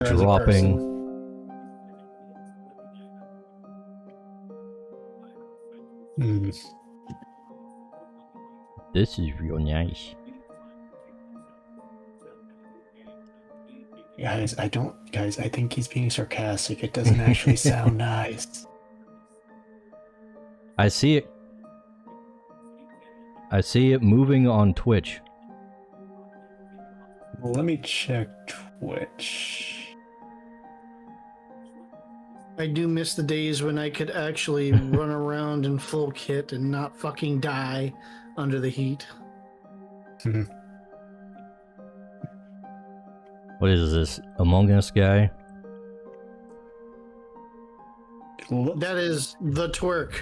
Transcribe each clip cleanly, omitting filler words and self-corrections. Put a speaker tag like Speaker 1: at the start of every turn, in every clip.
Speaker 1: dropping. This is real nice.
Speaker 2: Guys, I think he's being sarcastic. It doesn't actually sound nice.
Speaker 1: I see it. I see it moving on Twitch.
Speaker 2: Well, let me check Twitch.
Speaker 3: I do miss the days when I could actually run around in full kit and not fucking die under the heat.
Speaker 1: What is this? Among Us guy?
Speaker 3: That is the twerk.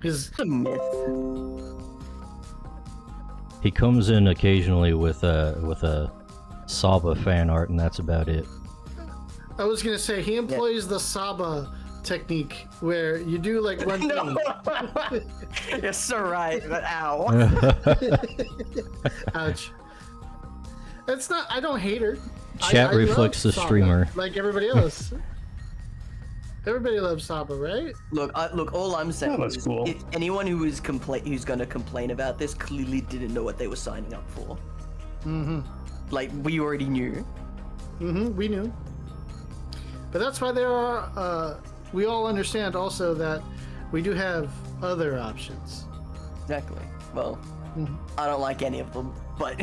Speaker 4: The myth.
Speaker 1: He comes in occasionally with a Saba fan art, and that's about it.
Speaker 3: I was gonna say he employs the Saba technique where you do like one thing.
Speaker 4: You're so right, but ow.
Speaker 3: Ouch. It's not. I don't hate her.
Speaker 1: Chat
Speaker 3: I
Speaker 1: reflects
Speaker 3: love
Speaker 1: the
Speaker 3: Saba,
Speaker 1: streamer.
Speaker 3: like everybody else. Everybody loves Saba, right?
Speaker 4: Look, all I'm saying
Speaker 2: that's
Speaker 4: is,
Speaker 2: cool.
Speaker 4: if anyone who's gonna complain about this clearly didn't know what they were signing up for. Like, we already knew.
Speaker 3: We knew. But that's why there are. We all understand also that we do have other options.
Speaker 4: Exactly. Well, I don't like any of them, but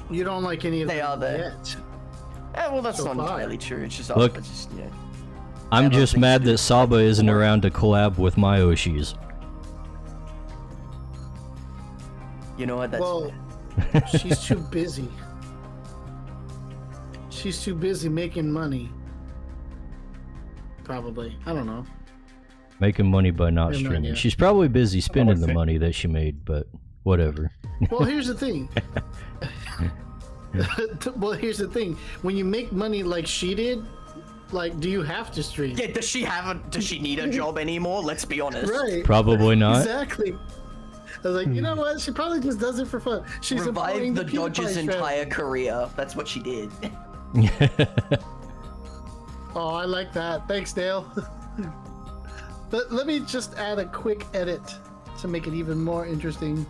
Speaker 3: You don't like any of
Speaker 4: they
Speaker 3: them
Speaker 4: are there.
Speaker 3: yet.
Speaker 4: Well, that's
Speaker 3: So
Speaker 4: not
Speaker 3: far.
Speaker 4: entirely true. It's just
Speaker 1: Look.
Speaker 4: it's just, yeah.
Speaker 1: I'm
Speaker 4: I don't
Speaker 1: just
Speaker 4: think
Speaker 1: mad
Speaker 4: so.
Speaker 1: that Saba isn't around to collab with my Oshis.
Speaker 4: You know what? That's
Speaker 3: Well, she's too busy. She's too busy making money. Probably. I don't know.
Speaker 1: Making money by not
Speaker 3: I have no
Speaker 1: streaming.
Speaker 3: idea.
Speaker 1: She's probably busy spending the money that she made, but whatever.
Speaker 3: Well, here's the thing. Here's the thing. When you make money like she did, like, do you have to stream?
Speaker 4: Yeah, does she need a job anymore? Let's be honest.
Speaker 3: Right.
Speaker 1: Probably not.
Speaker 3: Exactly. I was like, you know what? She probably just does it for fun. She's employing
Speaker 4: Revived the
Speaker 3: PewDiePie
Speaker 4: Dodgers'
Speaker 3: strategy.
Speaker 4: entire career. That's what she did.
Speaker 3: Oh, I like that. Thanks, Dale. But let me just add a quick edit to make it even more interesting.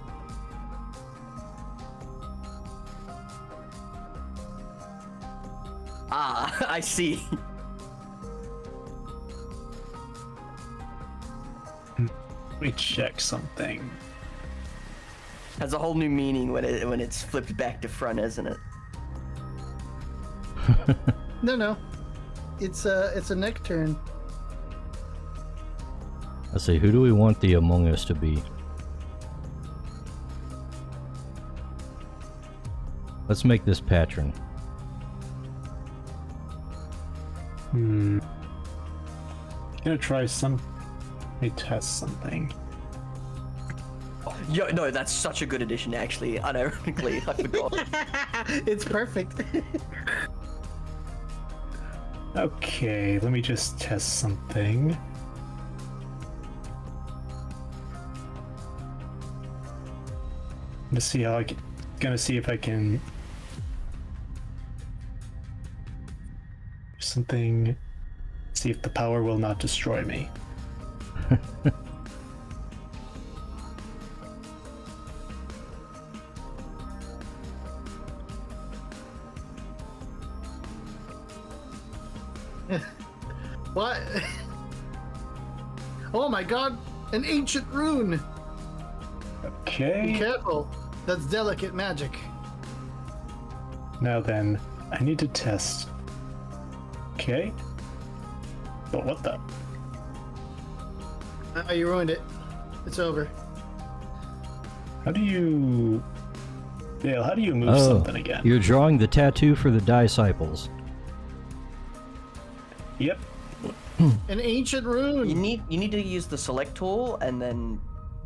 Speaker 4: Ah, I see.
Speaker 2: Let me check something.
Speaker 4: Has a whole new meaning when it's flipped back to front, isn't it?
Speaker 3: No. It's a neck turn.
Speaker 1: Let's see, who do we want the Among Us to be? Let's make this Patron.
Speaker 2: Gonna try some. Let me test something.
Speaker 4: Yo, no, that's such a good addition, actually. Unironically, I forgot.
Speaker 3: It's perfect.
Speaker 2: Okay, let me just test something. Let's see how gonna see if I can something. See if the power will not destroy me.
Speaker 3: What? Oh my god, an ancient rune! Be
Speaker 2: Okay.
Speaker 3: careful, that's delicate magic.
Speaker 2: Now then, I need to test. Okay. But what the?
Speaker 3: You ruined it. It's over.
Speaker 2: How do you... Dale, how do you move something again?
Speaker 1: You're drawing the tattoo for the Disciples.
Speaker 2: Yep.
Speaker 3: An ancient rune!
Speaker 4: You need to use the select tool and then,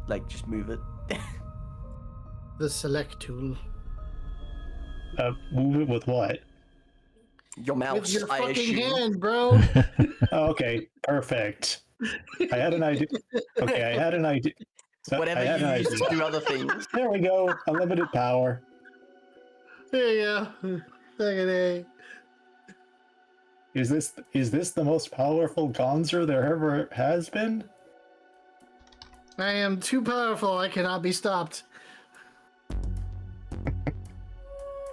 Speaker 4: like, just move it.
Speaker 3: The select tool.
Speaker 2: Move it with what?
Speaker 4: Your mouse,
Speaker 3: With your
Speaker 4: I
Speaker 3: fucking
Speaker 4: assume.
Speaker 3: hand, bro!
Speaker 2: Oh, okay, perfect. I had an idea. Okay, I had an idea. I
Speaker 4: Whatever
Speaker 2: had an
Speaker 4: you use
Speaker 2: idea.
Speaker 4: to do other things.
Speaker 2: There we go. Unlimited power.
Speaker 3: There you go. Second A.
Speaker 2: Is this the most powerful Gonzer there ever has been?
Speaker 3: I am too powerful. I cannot be stopped.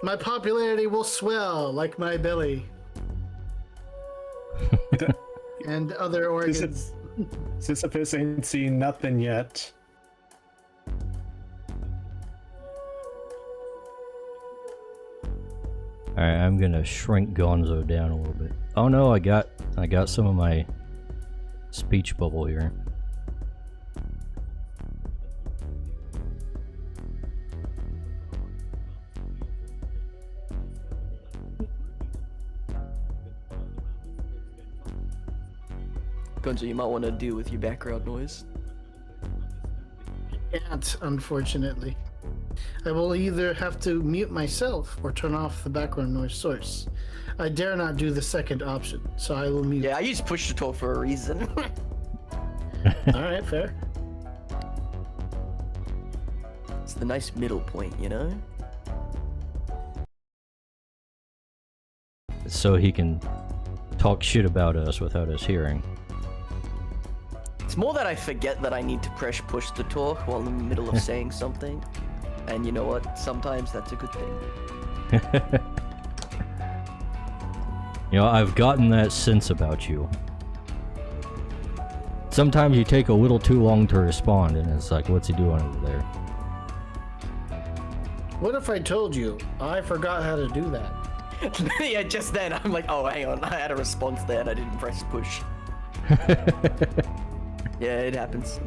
Speaker 3: My popularity will swell like my belly and other organs.
Speaker 2: Sisyphus ain't seen nothing yet.
Speaker 1: Alright, I'm gonna shrink Gonzo down a little bit. Oh no, I got some of my speech bubble here.
Speaker 4: Gonzo, you might want to deal with your background noise.
Speaker 3: Can't, unfortunately. I will either have to mute myself or turn off the background noise source. I dare not do the second option, so I will mute.
Speaker 4: Yeah, I use push to talk for a reason.
Speaker 3: Alright, fair.
Speaker 4: It's the nice middle point, you know?
Speaker 1: So he can talk shit about us without us hearing.
Speaker 4: It's more that I forget that I need to press push to talk while in the middle of saying something. And you know what? Sometimes that's a good thing.
Speaker 1: You know, I've gotten that sense about you. Sometimes you take a little too long to respond, and it's like, what's he doing over there?
Speaker 3: What if I told you I forgot how to do that?
Speaker 4: Yeah, just then I'm like, oh, hang on, I had a response there and I didn't press push. Yeah, it happens.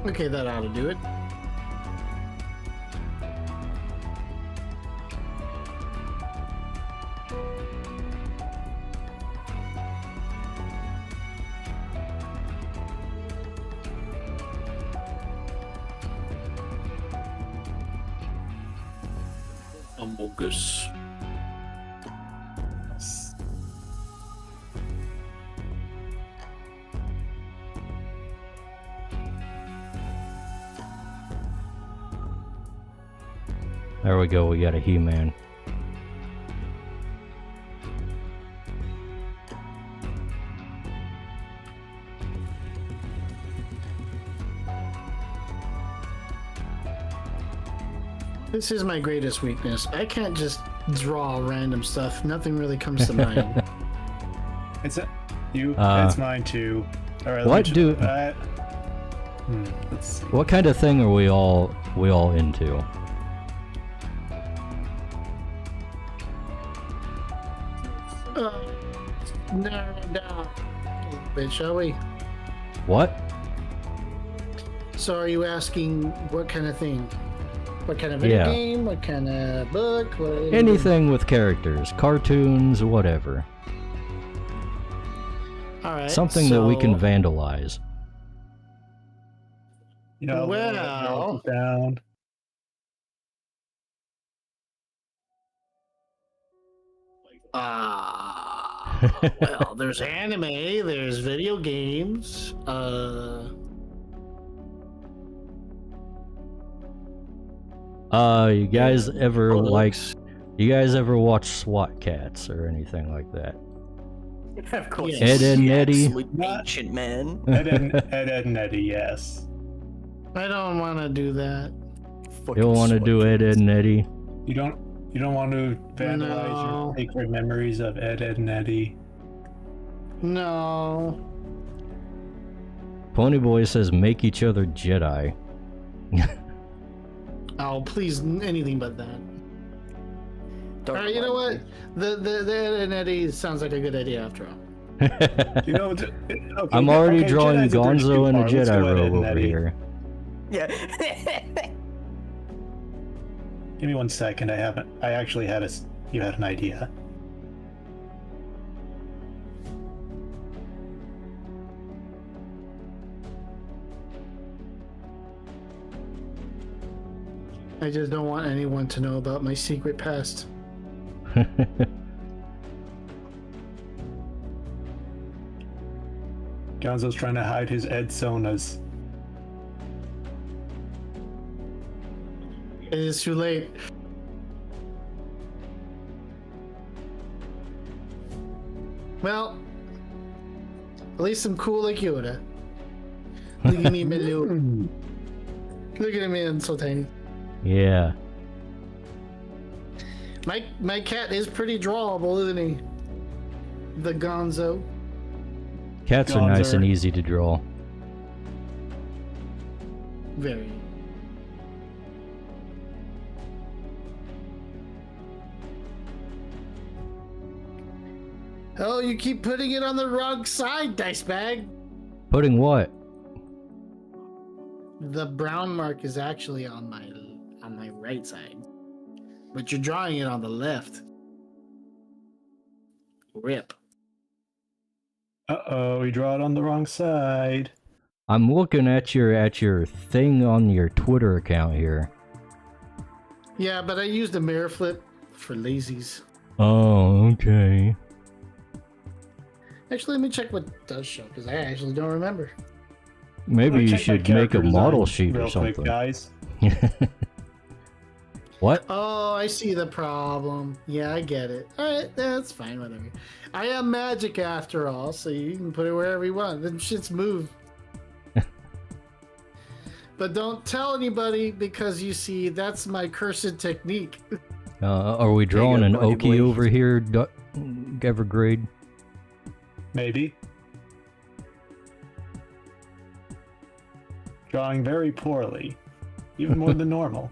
Speaker 3: Okay, that ought to do it. Amogus.
Speaker 1: There we go, we got a He-Man.
Speaker 3: This is my greatest weakness. I can't just draw random stuff. Nothing really comes to mind.
Speaker 2: It's mine too. All right.
Speaker 1: What do?
Speaker 2: Let's see.
Speaker 1: What kind of thing are we all into?
Speaker 3: Narrow it down a little bit, shall we?
Speaker 1: What?
Speaker 3: So, are you asking what kind of thing? What kind of video game? What kind of book? What,
Speaker 1: anything with characters, cartoons, whatever.
Speaker 3: All right.
Speaker 1: Something that we can vandalize.
Speaker 2: Yeah,
Speaker 3: well,
Speaker 2: down.
Speaker 3: Well, there's anime, there's video games,
Speaker 1: you guys ever you guys ever watch SWAT Cats or anything like that?
Speaker 4: Of course.
Speaker 1: Ed, Ed and Eddie?
Speaker 4: Absolute ancient man.
Speaker 2: Ed and Eddie, yes.
Speaker 3: I don't want to do that.
Speaker 1: You don't want to do Ed, Ed and Eddie?
Speaker 2: You don't want to vandalize
Speaker 3: No.
Speaker 2: your sacred memories of Ed and Eddie?
Speaker 3: No.
Speaker 1: Ponyboy says make each other Jedi.
Speaker 3: Oh, please, anything but that.
Speaker 4: Don't
Speaker 3: Alright, you know what?
Speaker 4: remind
Speaker 3: The Ed and Eddie sounds like a good idea after all.
Speaker 2: You know, okay,
Speaker 1: I'm already
Speaker 2: okay,
Speaker 1: drawing
Speaker 2: Jedi's a bridge too
Speaker 1: Gonzo in a
Speaker 2: far. Let's
Speaker 1: Jedi
Speaker 2: go Ed
Speaker 1: robe
Speaker 2: and
Speaker 1: over
Speaker 2: Eddie.
Speaker 1: here.
Speaker 4: me. Yeah.
Speaker 2: Give me 1 second. I actually had you had an idea.
Speaker 3: I just don't want anyone to know about my secret past.
Speaker 2: Gonzo's trying to hide his Ed Sonas.
Speaker 3: It is too late. Well, at least I'm cool like Yoda. Look at me, Milu. Look at me, I'm so tiny.
Speaker 1: Yeah.
Speaker 3: My cat is pretty drawable, isn't he? The Gonzo.
Speaker 1: Cats are nice
Speaker 2: Gonzo.
Speaker 1: and easy to draw.
Speaker 3: Very. Oh, you keep putting it on the wrong side, Dice Bag.
Speaker 1: Putting what?
Speaker 3: The brown mark is actually on my right side, but you're drawing it on the left. Rip.
Speaker 2: Uh-oh, we draw it on the wrong side.
Speaker 1: I'm looking at your thing on your Twitter account here.
Speaker 3: Yeah, but I used a mirror flip for lazies.
Speaker 1: Oh, okay.
Speaker 3: Actually, let me check what it does show, because I actually don't remember.
Speaker 1: Maybe you
Speaker 2: Check my
Speaker 1: should make
Speaker 2: character
Speaker 1: a model
Speaker 2: design
Speaker 1: sheet or
Speaker 2: real
Speaker 1: something.
Speaker 2: quick, guys.
Speaker 1: What?
Speaker 3: Oh, I see the problem. Yeah, I get it. Alright, that's fine, whatever. I am magic after all, so you can put it wherever you want. Them shits move. But don't tell anybody, because you see, that's my cursed technique.
Speaker 1: Are we drawing an
Speaker 4: Pony
Speaker 1: Okie
Speaker 4: Boy.
Speaker 1: over here, Evergrade?
Speaker 2: Maybe. Drawing very poorly. Even more than normal.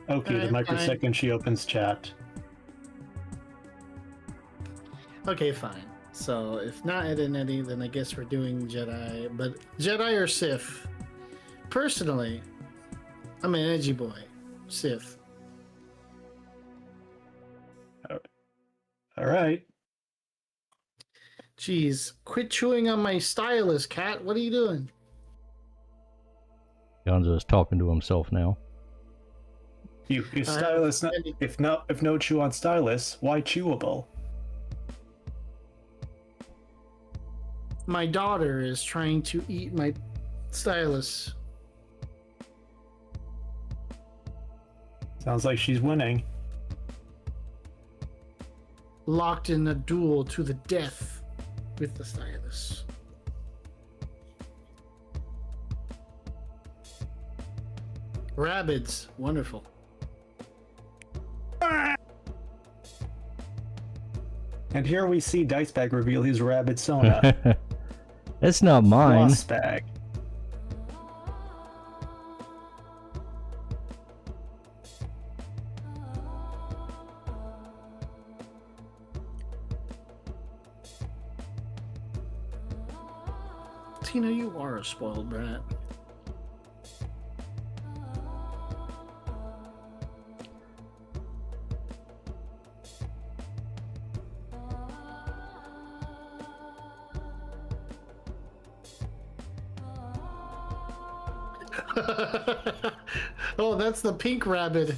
Speaker 2: Okay, the
Speaker 3: Alright,
Speaker 2: microsecond she opens chat.
Speaker 3: Okay, fine. So, if not Ed and Eddie, then I guess we're doing Jedi. But Jedi or Sith? Personally, I'm an edgy boy. Sith.
Speaker 2: Alright.
Speaker 3: Jeez, quit chewing on my stylus, cat. What are you doing?
Speaker 1: Gonzo's talking to himself now.
Speaker 2: If stylus if no chew on stylus, why chewable?
Speaker 3: My daughter is trying to eat my stylus.
Speaker 2: Sounds like she's winning.
Speaker 3: Locked in a duel to the death with the stylus. Rabbids, wonderful.
Speaker 2: And here we see Dicebag reveal his rabid Sona.
Speaker 1: That's not mine.
Speaker 2: Lost bag.
Speaker 3: Tina, you are a spoiled brat. Oh, that's the pink rabbit.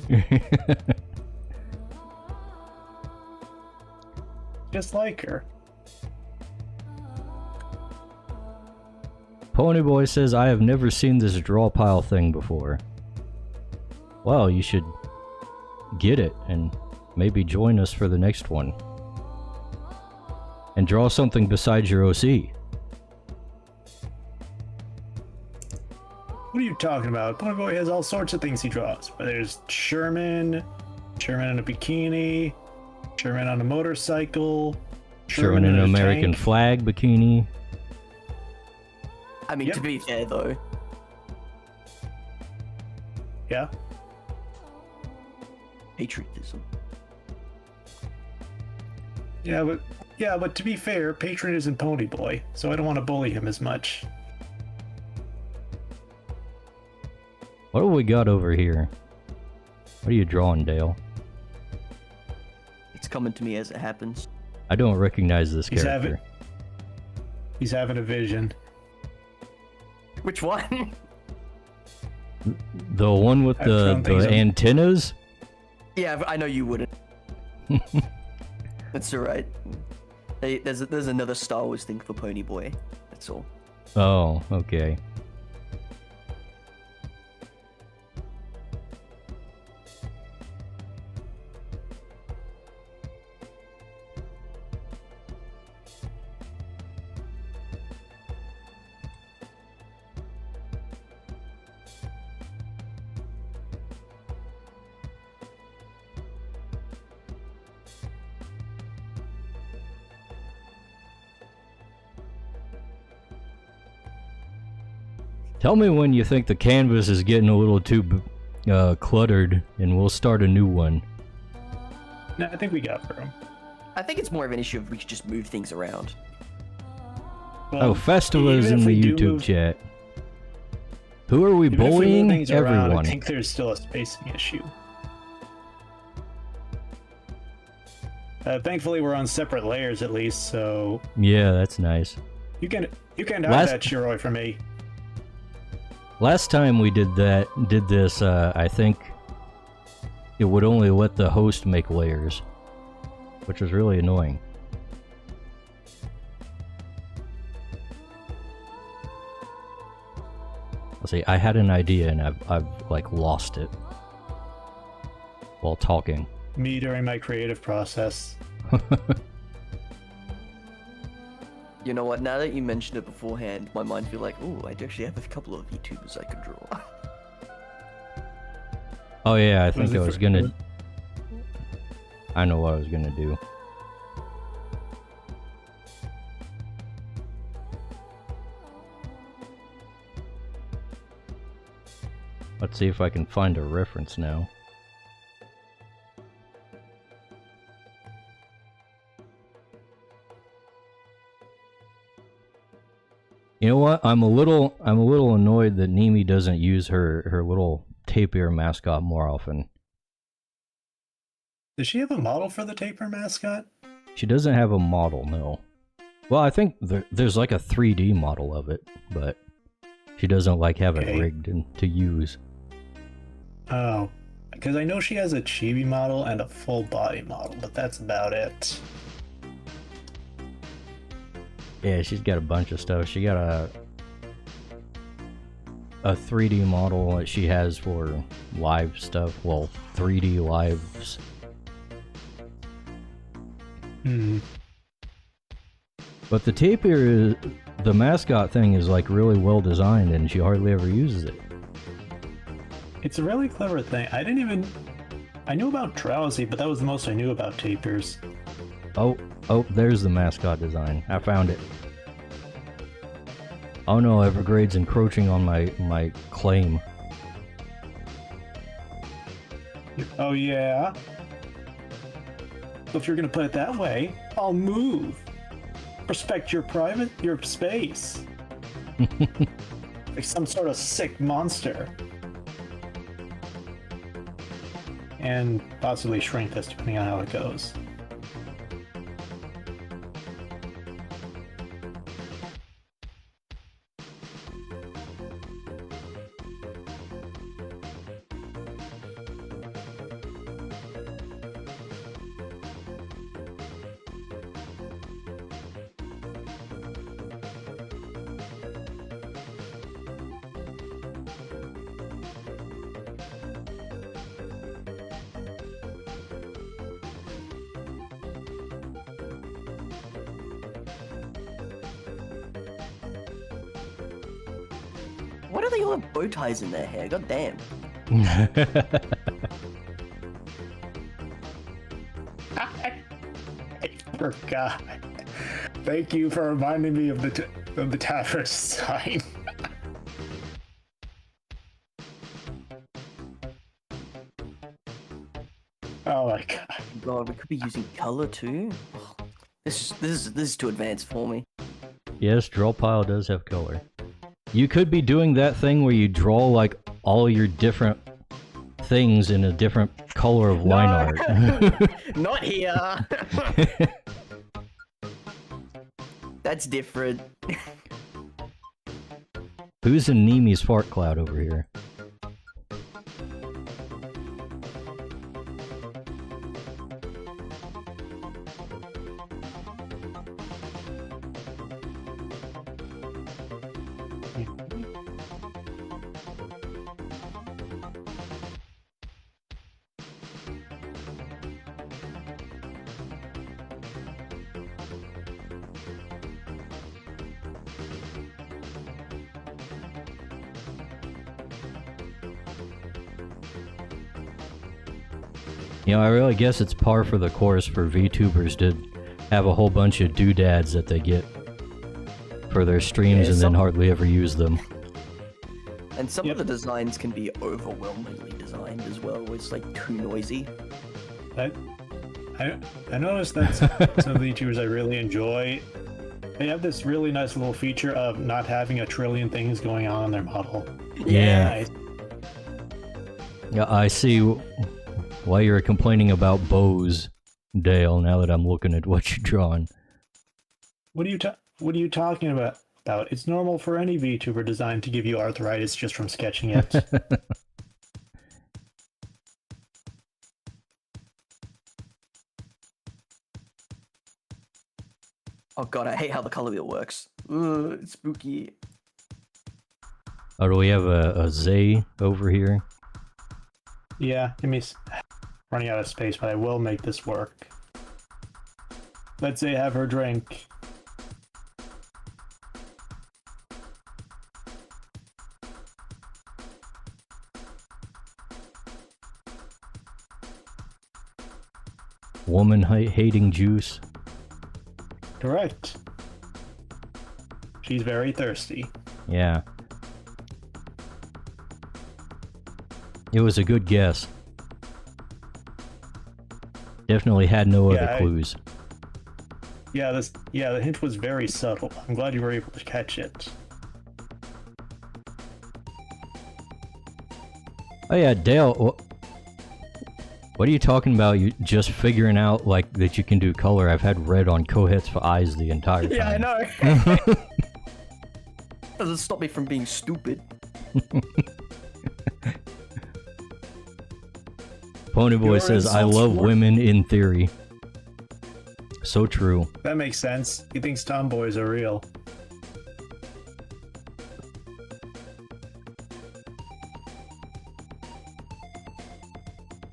Speaker 2: Just like her.
Speaker 1: Ponyboy says, I have never seen this Drawpile thing before. Well, you should get it and maybe join us for the next one. And draw something besides your OC.
Speaker 2: What are you talking about? Ponyboy has all sorts of things he draws. There's Sherman in a bikini, Sherman on a motorcycle,
Speaker 1: Sherman in an American
Speaker 2: tank.
Speaker 1: flag bikini.
Speaker 4: I mean,
Speaker 2: Yep.
Speaker 4: to be fair though,
Speaker 2: Yeah.
Speaker 4: patriotism.
Speaker 2: Yeah, but to be fair, Patron isn't Ponyboy, so I don't want to bully him as much.
Speaker 1: What do we got over here? What are you drawing, Dale?
Speaker 4: It's coming to me as it happens.
Speaker 1: I don't recognize this
Speaker 2: He's
Speaker 1: character.
Speaker 2: He's having a vision.
Speaker 4: Which one?
Speaker 1: The one with
Speaker 2: I've
Speaker 1: the
Speaker 2: thrown things up.
Speaker 1: antennas?
Speaker 4: Yeah, I know you wouldn't. That's alright. Hey, there's another Star Wars thing for Ponyboy. That's all.
Speaker 1: Oh, okay. Tell me when you think the canvas is getting a little too cluttered, and we'll start a new one.
Speaker 2: No, I think we got room.
Speaker 4: I think it's more of an issue if we could just move things around.
Speaker 2: Well,
Speaker 1: Oh, Festival is
Speaker 2: even
Speaker 1: in
Speaker 2: if
Speaker 1: the
Speaker 2: we do
Speaker 1: YouTube
Speaker 2: move-
Speaker 1: chat. Who are we
Speaker 2: even if we move
Speaker 1: bullying?
Speaker 2: things around,
Speaker 1: Everyone.
Speaker 2: I think there's still a spacing issue. Thankfully, we're on separate layers at least, so
Speaker 1: Yeah, that's nice.
Speaker 2: you can hide
Speaker 1: Last-
Speaker 2: that Shiroi from me.
Speaker 1: Last time we did this, I think it would only let the host make layers, which was really annoying. Let's see, I had an idea and I've like lost it while talking.
Speaker 2: Me during my creative process.
Speaker 4: You know what? Now that you mentioned it beforehand, my mind feel like, oh, I actually have a couple of VTubers I could draw.
Speaker 1: Oh yeah, I
Speaker 2: Was
Speaker 1: think
Speaker 2: it
Speaker 1: I was
Speaker 2: for-
Speaker 1: gonna... I know what I was gonna do. Let's see if I can find a reference now. You know what? I'm a little annoyed that Nimi doesn't use her little tapir mascot more often.
Speaker 2: Does she have a model for the Taper mascot?
Speaker 1: She doesn't have a model, no. Well, I think there's like a 3D model of it, but she doesn't like have it
Speaker 2: Okay.
Speaker 1: rigged and to use.
Speaker 2: Oh, because I know she has a chibi model and a full body model, but that's about it.
Speaker 1: Yeah, she's got a bunch of stuff. She got a 3D model that she has for live stuff. Well, 3D lives.
Speaker 2: Hmm.
Speaker 1: But the tapir, the mascot thing is like really well designed and she hardly ever uses it.
Speaker 2: It's a really clever thing. I knew about Drowsy, but that was the most I knew about tapirs.
Speaker 1: Oh, there's the mascot design. I found it. Oh no, Evergrade's encroaching on my claim.
Speaker 2: Oh yeah? Well, if you're gonna put it that way, I'll move. Respect your space. Like some sort of sick monster. And possibly shrink this depending on how it goes.
Speaker 4: they all have bow ties in their hair? God damn.
Speaker 2: I forgot. Thank you for reminding me of the tavern sign. Oh my god.
Speaker 4: God, we could be using color too. This is too advanced for me.
Speaker 1: Yes, Drawpile does have color. You could be doing that thing where you draw like all your different things in a different color of line art.
Speaker 4: Not here. That's different.
Speaker 1: Who's in Nemi's fart cloud over here? You know, I really guess it's par for the course for VTubers to have a whole bunch of doodads that they get for their streams and then hardly ever use them.
Speaker 4: And some of the designs can be overwhelmingly designed as well, where it's like too noisy.
Speaker 2: I noticed that some of the YouTubers I really enjoy, they have this really nice little feature of not having a trillion things going on in their model.
Speaker 1: Yeah. Yeah, I see why you're complaining about bows, Dale, now that I'm looking at what you're drawing.
Speaker 2: What are you talking about? It's normal for any VTuber design to give you arthritis just from sketching it.
Speaker 4: Oh god, I hate how the color wheel works. Ugh, it's spooky.
Speaker 1: Oh, do we have a Zay over here?
Speaker 2: Yeah, running out of space, but I will make this work. Let's say have her drink.
Speaker 1: Woman hating juice.
Speaker 2: Correct. She's very thirsty.
Speaker 1: Yeah. It was a good guess. Definitely had no other clues.
Speaker 2: The hint was very subtle. I'm glad you were able to catch it.
Speaker 1: Oh yeah, Dale, what are you talking about? You just figuring out like that you can do color? I've had red on Kohet's eyes the entire time.
Speaker 4: Yeah, I know. Doesn't stop me from being stupid.
Speaker 1: Ponyboy says, I love women in theory. So true.
Speaker 2: That makes sense. He thinks tomboys are real.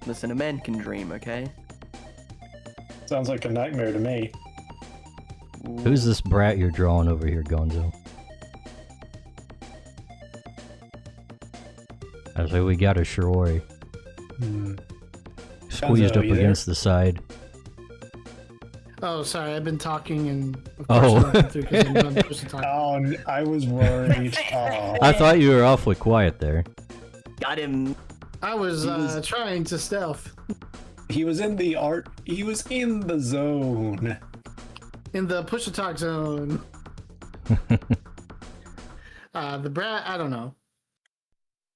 Speaker 4: Listen, a man can dream, okay?
Speaker 2: Sounds like a nightmare to me.
Speaker 4: Ooh.
Speaker 1: Who's this brat you're drawing over here, Gonzo? I say we got a Shiroi. Squeezed
Speaker 2: Gonzo,
Speaker 1: up against the side.
Speaker 3: Oh, sorry, I've been talking and of
Speaker 1: Oh.
Speaker 3: course through 'cause I'm not supposed to talk.
Speaker 2: Oh, I was worried. Oh.
Speaker 1: I thought you were awfully quiet there.
Speaker 4: Got him.
Speaker 3: I was trying to stealth
Speaker 2: He was in the art. He was in the zone.
Speaker 3: in the push to talk zone. The brat, I don't know.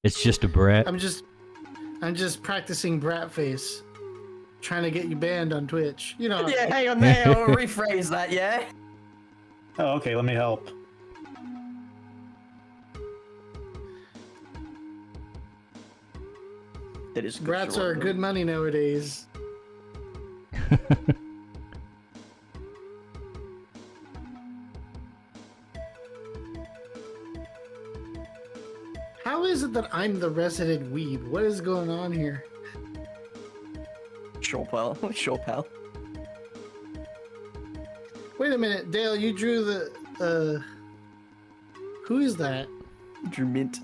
Speaker 1: It's just a brat.
Speaker 3: I'm just practicing brat face, trying to get you banned on Twitch. You know.
Speaker 4: Yeah, hang on there. I'll rephrase that, yeah?
Speaker 2: Oh, okay, let me help.
Speaker 4: That is good.
Speaker 3: Brats are good money nowadays. How is it that I'm the resident weeb? What is going on here?
Speaker 4: Sure, pal. Sure, pal.
Speaker 3: Wait a minute, Dale, you drew the, who is that?
Speaker 4: Drew mint.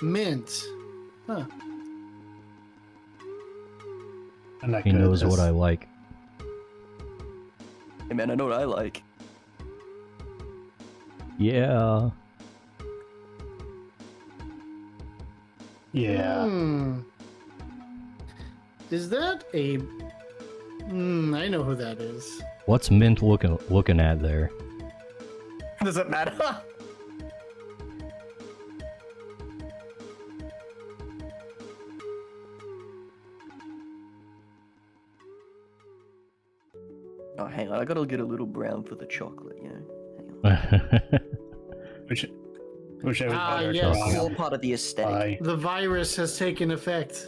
Speaker 3: Mint. Huh.
Speaker 2: I'm not
Speaker 1: He
Speaker 2: good at
Speaker 1: knows what
Speaker 2: this.
Speaker 1: I like.
Speaker 4: Hey man, I know what I like.
Speaker 1: Yeah.
Speaker 2: Yeah.
Speaker 3: Is that a... I know who that is.
Speaker 1: What's Mint looking at there?
Speaker 4: Does it matter? Oh, hang on. I gotta get a little brown for the chocolate, you know? Hang on.
Speaker 2: Wish I was
Speaker 3: Ah,
Speaker 2: better.
Speaker 3: yes.
Speaker 4: It's all part of the aesthetic.
Speaker 2: Bye.
Speaker 3: The virus has taken effect.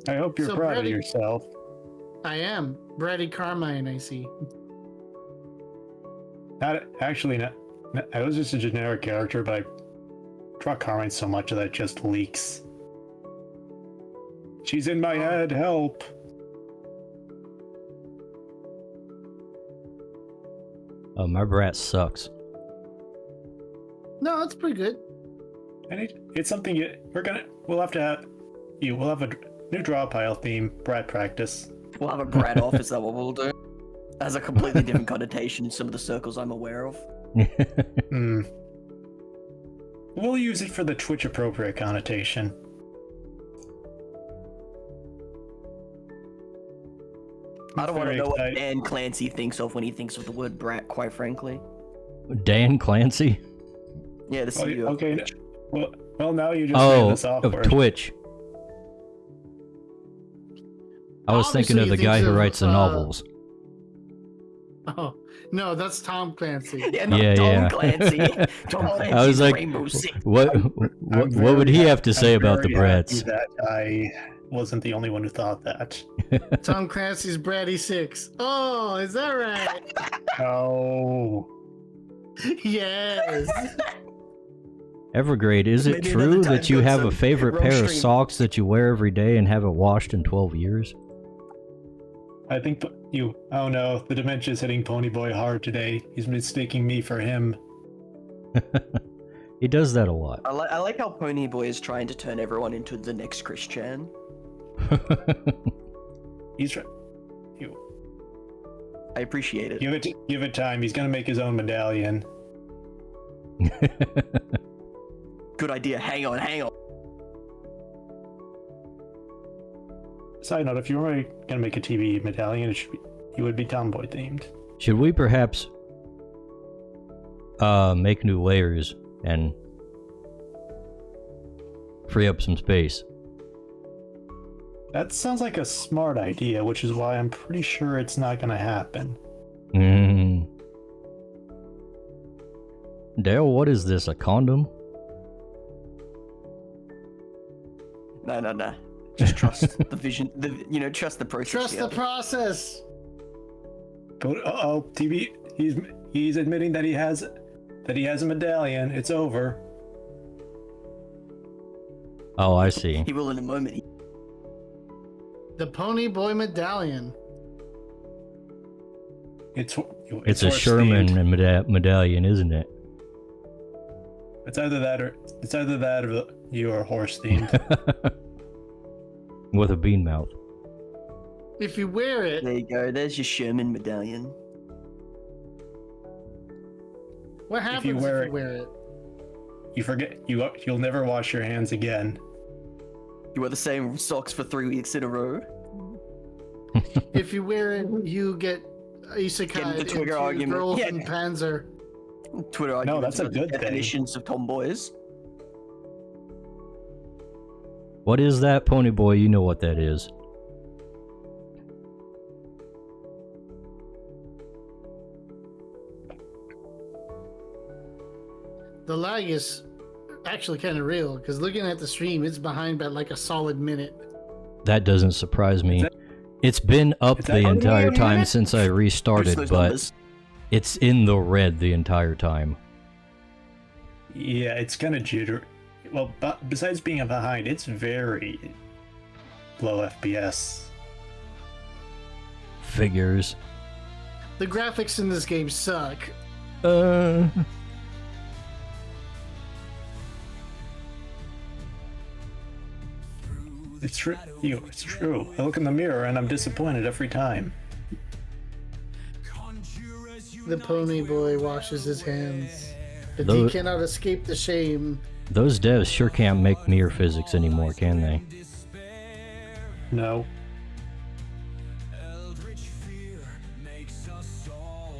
Speaker 2: I hope you're
Speaker 3: So,
Speaker 2: proud of
Speaker 3: Brady-
Speaker 2: yourself.
Speaker 3: I am. Brady Carmine, I see.
Speaker 2: Not actually. Not. I was just a generic character, but I draw Carmine so much that it just leaks. She's in my head. Help!
Speaker 1: My brat sucks.
Speaker 3: No, that's pretty good.
Speaker 2: And it's something we'll have to have. We'll have a new Drawpile theme, Brat practice.
Speaker 4: We'll have a brat off, is that what we'll do? Has a completely different connotation in some of the circles I'm aware of.
Speaker 2: Hmm. We'll use it for the Twitch appropriate connotation.
Speaker 4: I don't want to
Speaker 2: Very
Speaker 4: know what
Speaker 2: excited.
Speaker 4: Dan Clancy thinks of when he thinks of the word brat, quite frankly.
Speaker 1: Dan Clancy?
Speaker 4: Yeah, the
Speaker 2: Oh,
Speaker 4: CEO. of
Speaker 2: okay.
Speaker 4: Twitch.
Speaker 2: Well, now you just made
Speaker 1: Oh,
Speaker 2: the
Speaker 1: of
Speaker 2: software.
Speaker 1: Twitch. I was thinking
Speaker 3: Obviously,
Speaker 1: of the
Speaker 3: he
Speaker 1: guy
Speaker 3: thinks
Speaker 1: who
Speaker 3: of,
Speaker 1: writes the novels.
Speaker 3: Oh, no, that's Tom Clancy.
Speaker 4: Yeah, not
Speaker 1: Yeah,
Speaker 4: Tom
Speaker 1: yeah.
Speaker 4: Clancy. Tom Clancy's
Speaker 1: I was like,
Speaker 4: Rainbow Six.
Speaker 1: what would he have to say about the
Speaker 2: I'm very
Speaker 1: brats?
Speaker 2: happy that I wasn't the only one who thought that.
Speaker 3: Tom Clancy's Brady 6. Oh, is that right?
Speaker 2: Oh.
Speaker 3: Yes.
Speaker 1: Evergrade, is it
Speaker 4: Maybe another
Speaker 1: true
Speaker 4: time
Speaker 1: that you
Speaker 4: go
Speaker 1: have
Speaker 4: to
Speaker 1: a favorite
Speaker 4: roast
Speaker 1: pair of
Speaker 4: stream.
Speaker 1: socks that you wear every day and haven't washed in 12 years?
Speaker 2: I think oh no, the dementia's hitting Ponyboy hard today. He's mistaking me for him.
Speaker 1: He does that a lot.
Speaker 4: I like how Ponyboy is trying to turn everyone into the next Christian.
Speaker 2: He's
Speaker 4: I appreciate it.
Speaker 2: give it time. He's gonna make his own medallion.
Speaker 4: Good idea. Hang on.
Speaker 2: Side note: if you were gonna make a TV medallion, it would be Tomboy themed.
Speaker 1: Should we perhaps make new layers and free up some space?
Speaker 2: That sounds like a smart idea, which is why I'm pretty sure it's not gonna happen.
Speaker 1: Dale, what is this, a condom?
Speaker 4: No. Just trust the vision. Trust the process.
Speaker 3: Trust
Speaker 4: here.
Speaker 3: the process.
Speaker 2: TV. He's admitting that he has a medallion. It's over.
Speaker 1: Oh, I see.
Speaker 4: He will in a moment.
Speaker 3: The Ponyboy medallion.
Speaker 2: It's
Speaker 1: a
Speaker 2: horse
Speaker 1: Sherman
Speaker 2: themed.
Speaker 1: medallion, isn't it?
Speaker 2: It's either that or you're horse themed.
Speaker 1: With a bean mouth.
Speaker 3: If you wear it,
Speaker 4: There you go. There's your Sherman medallion.
Speaker 3: what happens
Speaker 2: you
Speaker 3: if
Speaker 2: wear
Speaker 3: you
Speaker 2: it-
Speaker 3: wear it?
Speaker 2: You forget you'll never wash your hands again.
Speaker 4: You wear the same socks for 3 weeks in a row.
Speaker 3: If you wear it, you get isekai
Speaker 4: Get into Twitter
Speaker 3: into
Speaker 4: argument.
Speaker 3: Girls
Speaker 4: Yeah.
Speaker 3: and Panzer.
Speaker 4: Twitter arguments
Speaker 2: that's a
Speaker 4: about the
Speaker 2: good thing.
Speaker 4: definitions of tomboys.
Speaker 1: What is that, Ponyboy? You know what that is.
Speaker 3: The lag is actually kind of real because looking at the stream, it's behind by like a solid minute.
Speaker 1: That doesn't surprise me. It's been up
Speaker 2: Is
Speaker 1: the
Speaker 2: that-
Speaker 1: entire time since I
Speaker 4: Boost
Speaker 1: restarted,
Speaker 4: those
Speaker 1: but
Speaker 4: numbers.
Speaker 1: it's in the red the entire time.
Speaker 2: Yeah, it's gonna jitter. Well, besides being behind, it's very low FPS.
Speaker 1: Figures.
Speaker 3: The graphics in this game suck.
Speaker 2: It's true. It's true. I look in the mirror and I'm disappointed every time.
Speaker 3: The pony boy washes his hands, but
Speaker 1: Though-
Speaker 3: he cannot escape the shame.
Speaker 1: Those devs sure can't make mirror physics anymore, can they?
Speaker 2: No.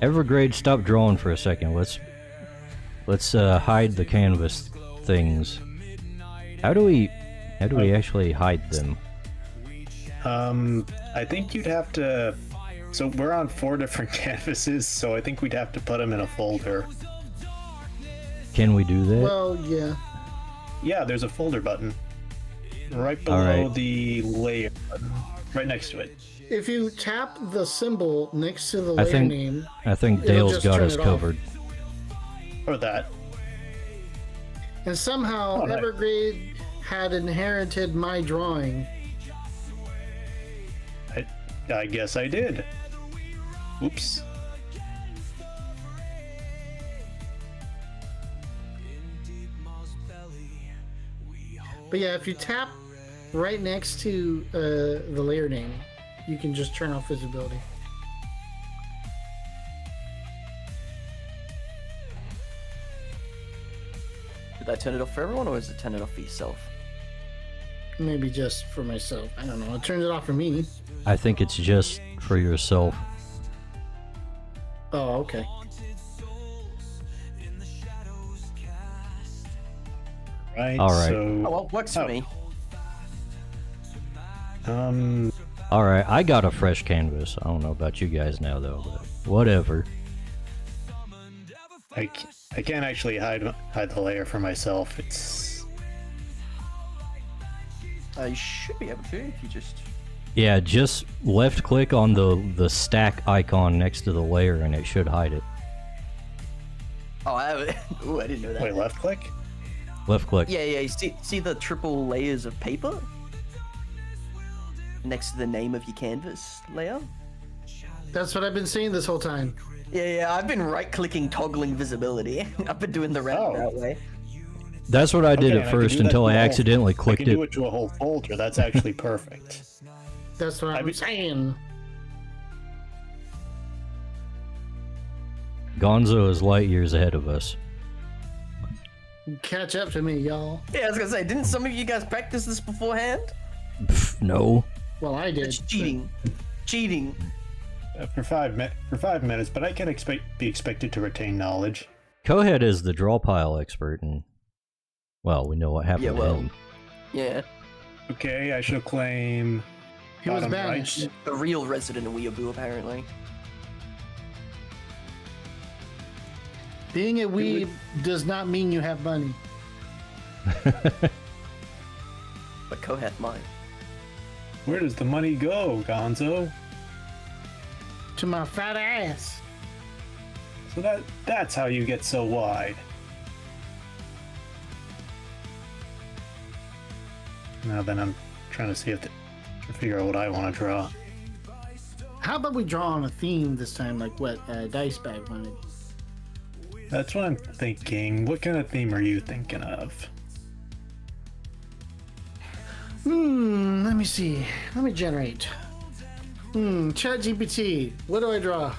Speaker 1: Evergrade, stop drawing for a second. Let's hide the canvas things. How do we actually hide them?
Speaker 2: I think you'd have to. So we're on 4 different canvases, so I think we'd have to put them in a folder.
Speaker 1: Can we do that?
Speaker 3: Well, yeah.
Speaker 2: Yeah, there's a folder button right below
Speaker 1: Alright.
Speaker 2: the layer button, right next to it.
Speaker 3: If you tap the symbol next to the
Speaker 1: I
Speaker 3: layer
Speaker 1: think-
Speaker 3: name,
Speaker 1: I think
Speaker 3: it'll
Speaker 1: Dale's
Speaker 3: just
Speaker 1: got
Speaker 3: turn
Speaker 1: us
Speaker 3: it off.
Speaker 1: covered.
Speaker 2: Or that.
Speaker 3: and somehow
Speaker 2: Oh, nice.
Speaker 3: Evergrade had inherited my drawing.
Speaker 2: I guess I did. Oops.
Speaker 3: But yeah, if you tap right next to the layer name, you can just turn off visibility.
Speaker 4: Did I turn it off for everyone, or is it turn it off for yourself?
Speaker 3: Maybe just for myself. I don't know. It turns it off for me.
Speaker 1: I think it's just for yourself.
Speaker 3: Oh, okay.
Speaker 2: Right.
Speaker 1: Alright.
Speaker 4: Oh,
Speaker 2: So,
Speaker 4: well, works for me.
Speaker 1: Alright, I got a fresh canvas. I don't know about you guys now, though, but whatever.
Speaker 2: I can't actually hide the layer for myself. It's
Speaker 4: You should be able to if you just.
Speaker 1: Yeah, just left click on the stack icon next to the layer and it should hide it.
Speaker 4: Oh, ooh, I didn't know that.
Speaker 2: wait, left click.
Speaker 1: Left click.
Speaker 4: Yeah, yeah. You see the triple layers of paper next to the name of your canvas layer.
Speaker 3: That's what I've been saying this whole time.
Speaker 4: Yeah, I've been right-clicking, toggling visibility. I've been doing the roundabout way.
Speaker 1: That's what I did
Speaker 2: Okay,
Speaker 1: at
Speaker 2: and I can
Speaker 1: first
Speaker 2: do that
Speaker 1: until
Speaker 2: to
Speaker 1: I
Speaker 2: a whole-
Speaker 1: accidentally
Speaker 2: I
Speaker 1: clicked
Speaker 2: can do
Speaker 1: it.
Speaker 2: it to a whole folder. That's actually perfect.
Speaker 3: That's what I'm
Speaker 2: mean-
Speaker 3: saying.
Speaker 1: Gonzo is light years ahead of us.
Speaker 3: Catch up to me, y'all.
Speaker 4: Yeah, I was gonna say, didn't some of you guys practice this beforehand?
Speaker 1: Pff, no.
Speaker 3: Well, I did.
Speaker 4: It's cheating. Cheating.
Speaker 2: For 5 minutes, but I can be expected to retain knowledge.
Speaker 1: Cohead is the Drawpile expert, and well, we know what happened
Speaker 4: Yeah,
Speaker 1: to
Speaker 4: well.
Speaker 1: him.
Speaker 4: Yeah.
Speaker 2: Okay, I shall claim.
Speaker 3: He was
Speaker 2: bottom right.
Speaker 3: banished.
Speaker 4: The real resident of Weeaboo, apparently.
Speaker 3: Being a weeb does not mean you have money.
Speaker 4: But Kohath might.
Speaker 2: Where does the money go, Gonzo?
Speaker 3: To my fat ass.
Speaker 2: So that's how you get so wide. Now then, I'm trying to see to figure out what I want to draw.
Speaker 3: How about we draw on a theme this time, like what Dice Bag wanted?
Speaker 2: That's what I'm thinking. What kind of theme are you thinking of?
Speaker 3: Let me see. Let me generate. ChatGPT. What do I draw?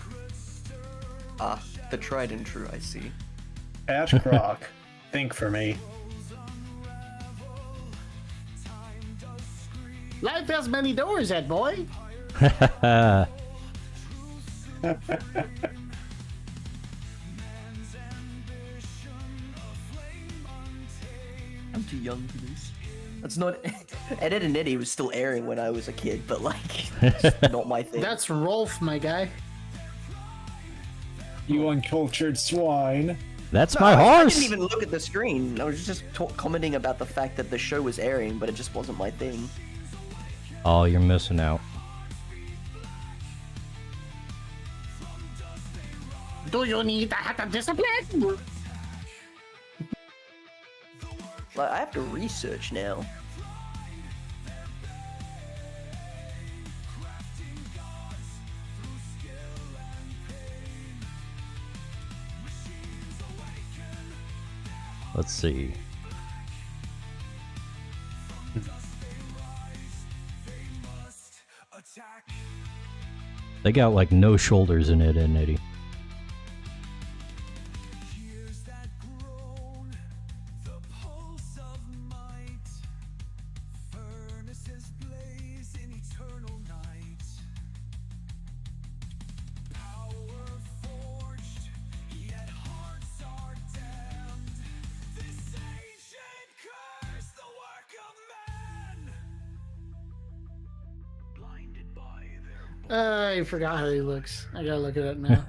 Speaker 4: Ah, the tried and true, I see.
Speaker 2: Ash Croc. Think for me.
Speaker 3: Life has many doors, that boy.
Speaker 4: I'm too young for this. That's not. Ed, Ed and Eddie was still airing when I was a kid, but like, it's not my thing.
Speaker 3: That's Rolf, my guy.
Speaker 2: You uncultured swine.
Speaker 1: That's
Speaker 4: No,
Speaker 1: my
Speaker 4: I
Speaker 1: horse!
Speaker 4: didn't even look at the screen. I was just commenting about the fact that the show was airing, but it just wasn't my thing.
Speaker 1: Oh, you're missing out.
Speaker 3: Do you need a discipline?
Speaker 4: Like, I have to research now.
Speaker 1: Let's see. They got like no shoulders in Ed, Edd n Eddy.
Speaker 3: I forgot how he looks. I gotta look it up now.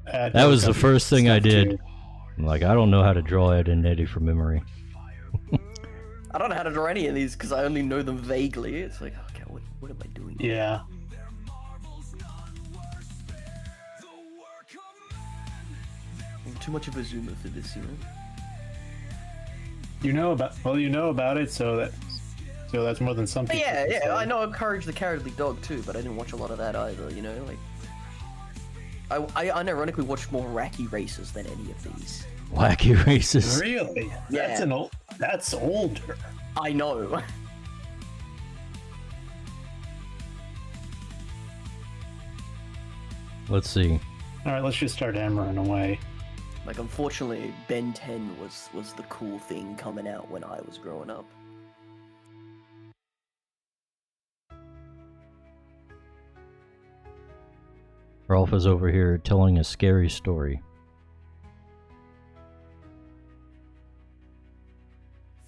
Speaker 1: That was the first thing I did. I'm like, I don't know how to draw Ed, Edd n Eddy from memory.
Speaker 4: I don't know how to draw any of these because I only know them vaguely. It's like, okay, what am I doing?
Speaker 2: Yeah.
Speaker 4: I'm too much of a zoomer for this, you know.
Speaker 2: You know about it, so that's more than something.
Speaker 4: Yeah, I know Courage the Cowardly Dog too, but I didn't watch a lot of that either, you know, like... I unironically watched more Wacky Races than any of these.
Speaker 1: Wacky Races?
Speaker 2: Really?
Speaker 4: Yeah.
Speaker 2: That's older.
Speaker 4: I know.
Speaker 1: Let's see.
Speaker 2: Alright, let's just start hammering away.
Speaker 4: Like, unfortunately, Ben 10 was the cool thing coming out when I was growing up.
Speaker 1: Rolf is over here telling a scary story.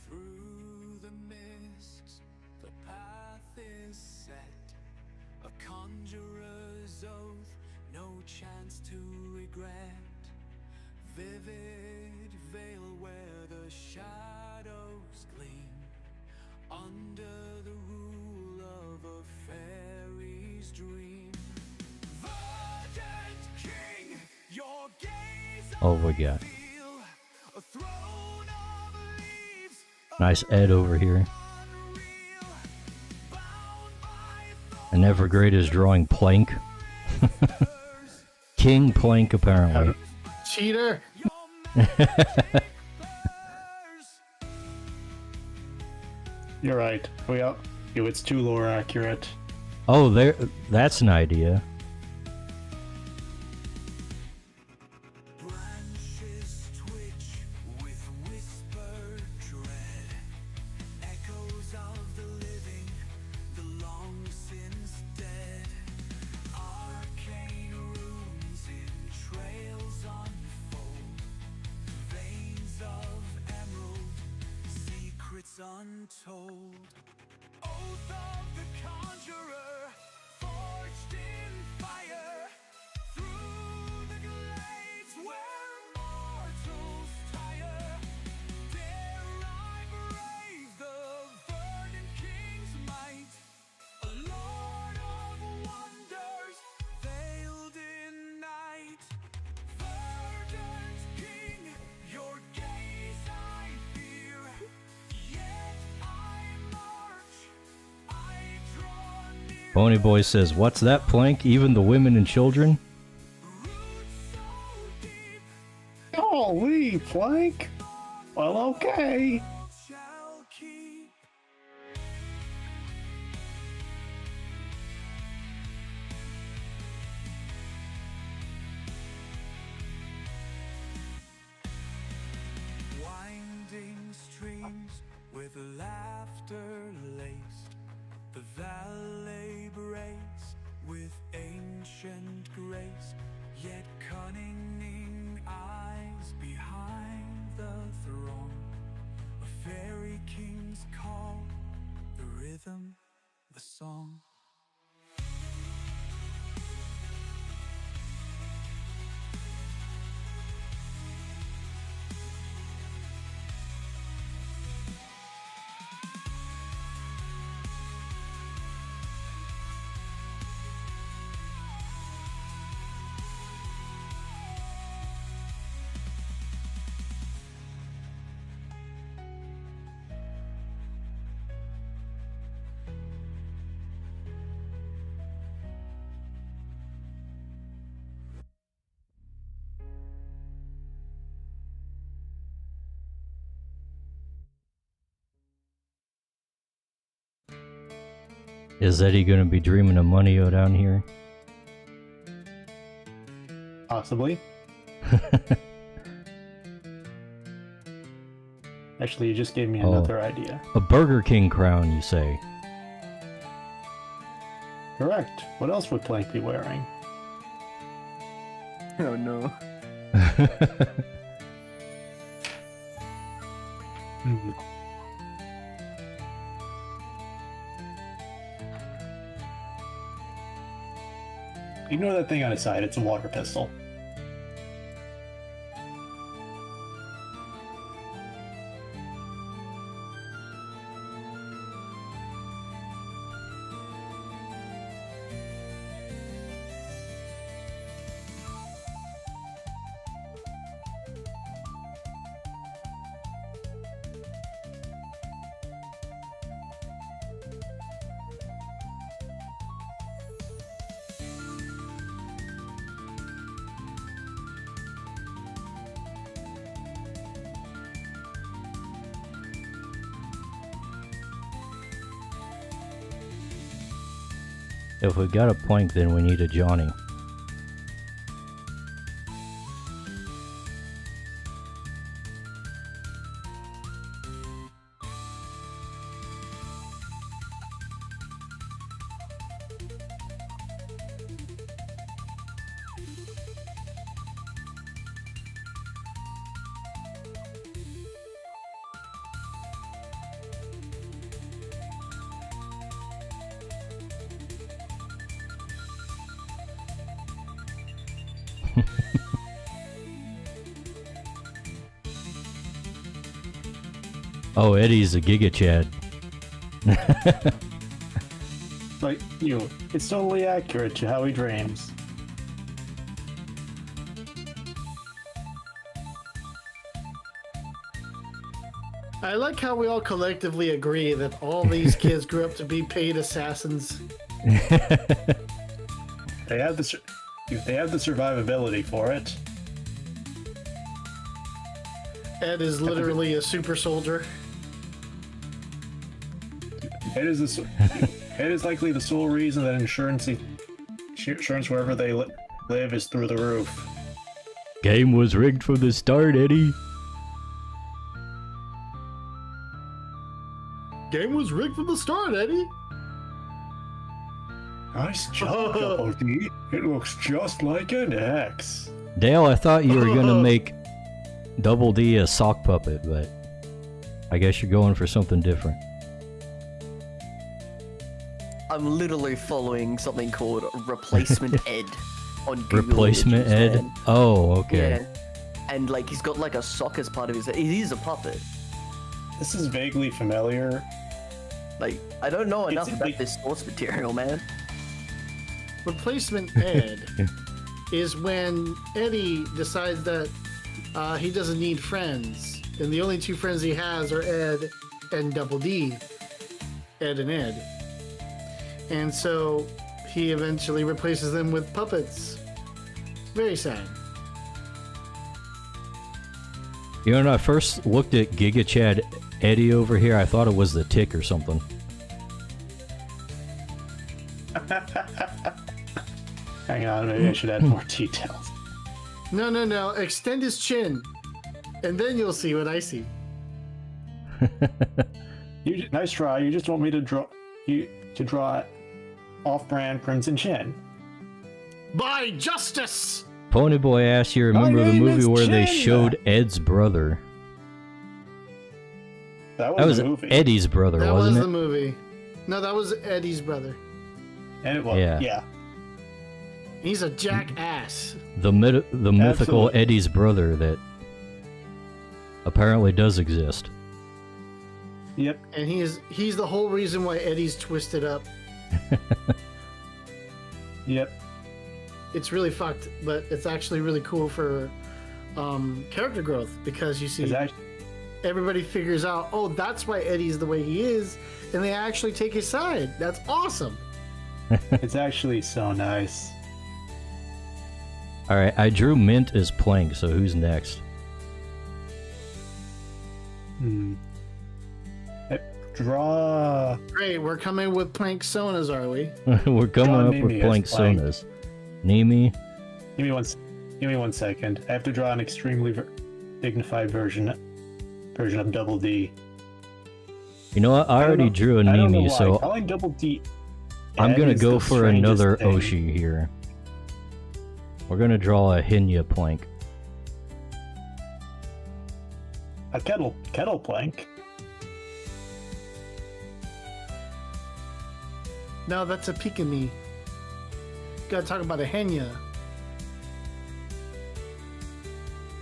Speaker 5: Through the mists, the path is set. A conjurer's oath, no chance to regret. Vivid veil where the shadows gleam. Under the rule of a fairy's dream. Verdant king, your gaze
Speaker 1: Oh, we got
Speaker 5: feel a throne of leaves.
Speaker 1: nice Ed over here. And Evergrade is drawing Plank. King Plank, apparently.
Speaker 3: Cheater.
Speaker 2: You're right. It's too lore accurate.
Speaker 1: Oh, that's an idea.
Speaker 5: Branches twitch with whispered dread. Echoes of the living, the long since dead. Arcane runes in trails unfold. Veins of emerald, secrets untold. Oath of the conjurer, forged in fire. Through the glades where mortals tire. Dare I brave the verdant king's might. A lord of wonders, veiled in night. Verdant king, your gaze I fear. Yet I march, I draw near.
Speaker 1: Ponyboy says, "What's that, Plank? Even the women and children?"
Speaker 5: Roots so deep,
Speaker 2: Holy Plank! Well, okay.
Speaker 5: shall keep. Winding streams with laughter laced, the valley braced with ancient grace, yet cunning eyes behind the throne. A fairy king's call, the rhythm, the song.
Speaker 1: Is Eddie gonna be dreaming of money down here?
Speaker 2: Possibly. Actually, you just gave me another idea.
Speaker 1: A Burger King crown, you say?
Speaker 2: Correct. What else would Plank be wearing?
Speaker 4: Oh no.
Speaker 2: Hmm. Ignore that thing on its side. It's a water pistol.
Speaker 1: If we got a Plank, then we need a Johnny. Oh, Eddie's a Giga Chad.
Speaker 2: Like, it's totally accurate to how he dreams.
Speaker 3: I like how we all collectively agree that all these kids grew up to be paid assassins.
Speaker 2: They have the survivability for it.
Speaker 3: Ed is literally a super soldier.
Speaker 2: It is likely the sole reason that insurance wherever they live is through the roof.
Speaker 1: Game was rigged from the start, Eddie.
Speaker 3: Game was rigged from the start, Eddie.
Speaker 2: Nice job, Double D. It looks just like an X.
Speaker 1: Dale, I thought you were gonna make Double D a sock puppet, but I guess you're going for something different.
Speaker 4: I'm literally following something called Replacement Ed on Google
Speaker 1: Replacement
Speaker 4: Images,
Speaker 1: Ed?
Speaker 4: man.
Speaker 1: Oh, okay.
Speaker 4: Yeah. And like he's got like a sock as part of his head. He's a puppet.
Speaker 2: This is vaguely familiar.
Speaker 4: Like, I don't know enough
Speaker 2: It's
Speaker 4: about
Speaker 2: like-
Speaker 4: this source material, man.
Speaker 3: Replacement Ed is when Eddie decides that he doesn't need friends, and the only two friends he has are Ed and Double D. Ed and Ed. And so he eventually replaces them with puppets. Very sad.
Speaker 1: You know, when I first looked at Giga Chad Eddie over here, I thought it was the Tick or something.
Speaker 2: Hang on, maybe I should add more details.
Speaker 3: No. Extend his chin, and then you'll see what I see.
Speaker 2: Nice try. You just want me to draw off-brand Crimson Chin.
Speaker 3: By justice!
Speaker 1: Ponyboy asked you remember the
Speaker 2: name
Speaker 1: movie
Speaker 2: is
Speaker 1: where they
Speaker 2: Chin.
Speaker 1: showed Ed's brother.
Speaker 2: That
Speaker 1: That was
Speaker 2: the movie.
Speaker 1: Eddie's brother,
Speaker 3: That was
Speaker 1: wasn't
Speaker 3: the
Speaker 1: it?
Speaker 3: movie. No, that was Eddie's brother.
Speaker 2: And it was.
Speaker 1: Yeah.
Speaker 2: Yeah.
Speaker 3: He's a jackass.
Speaker 1: The mythical
Speaker 2: Absolutely.
Speaker 1: Eddie's brother that apparently does exist.
Speaker 2: Yep.
Speaker 3: And he's the whole reason why Eddie's twisted up.
Speaker 2: Yep.
Speaker 3: It's really fucked, but it's actually really cool for character growth, because you see
Speaker 2: It's actually,
Speaker 3: everybody figures out, oh, that's why Eddie's the way he is, and they actually take his side. That's awesome.
Speaker 2: it's actually so nice.
Speaker 1: Alright, I drew Mint as Plank, so who's next?
Speaker 2: Draw.
Speaker 3: Great, we're coming with plank sonas, are we?
Speaker 1: We're coming
Speaker 2: Draw
Speaker 1: up
Speaker 2: Nimi
Speaker 1: with
Speaker 2: as
Speaker 1: blank
Speaker 2: plank.
Speaker 1: sonas. Nimi.
Speaker 2: Give me 1 second. I have to draw an extremely dignified version of Double D.
Speaker 1: You know what? I
Speaker 2: don't
Speaker 1: already
Speaker 2: know-
Speaker 1: drew a
Speaker 2: I don't know
Speaker 1: Nimi,
Speaker 2: why.
Speaker 1: so
Speaker 2: Calling Double D.
Speaker 1: I'm
Speaker 2: Ed
Speaker 1: gonna
Speaker 2: is
Speaker 1: go
Speaker 2: the
Speaker 1: for
Speaker 2: strangest
Speaker 1: another
Speaker 2: thing.
Speaker 1: Oshi here. We're gonna draw a Hinya plank.
Speaker 2: A kettle plank.
Speaker 3: No, that's a Pikami. Gotta talk about a Henya.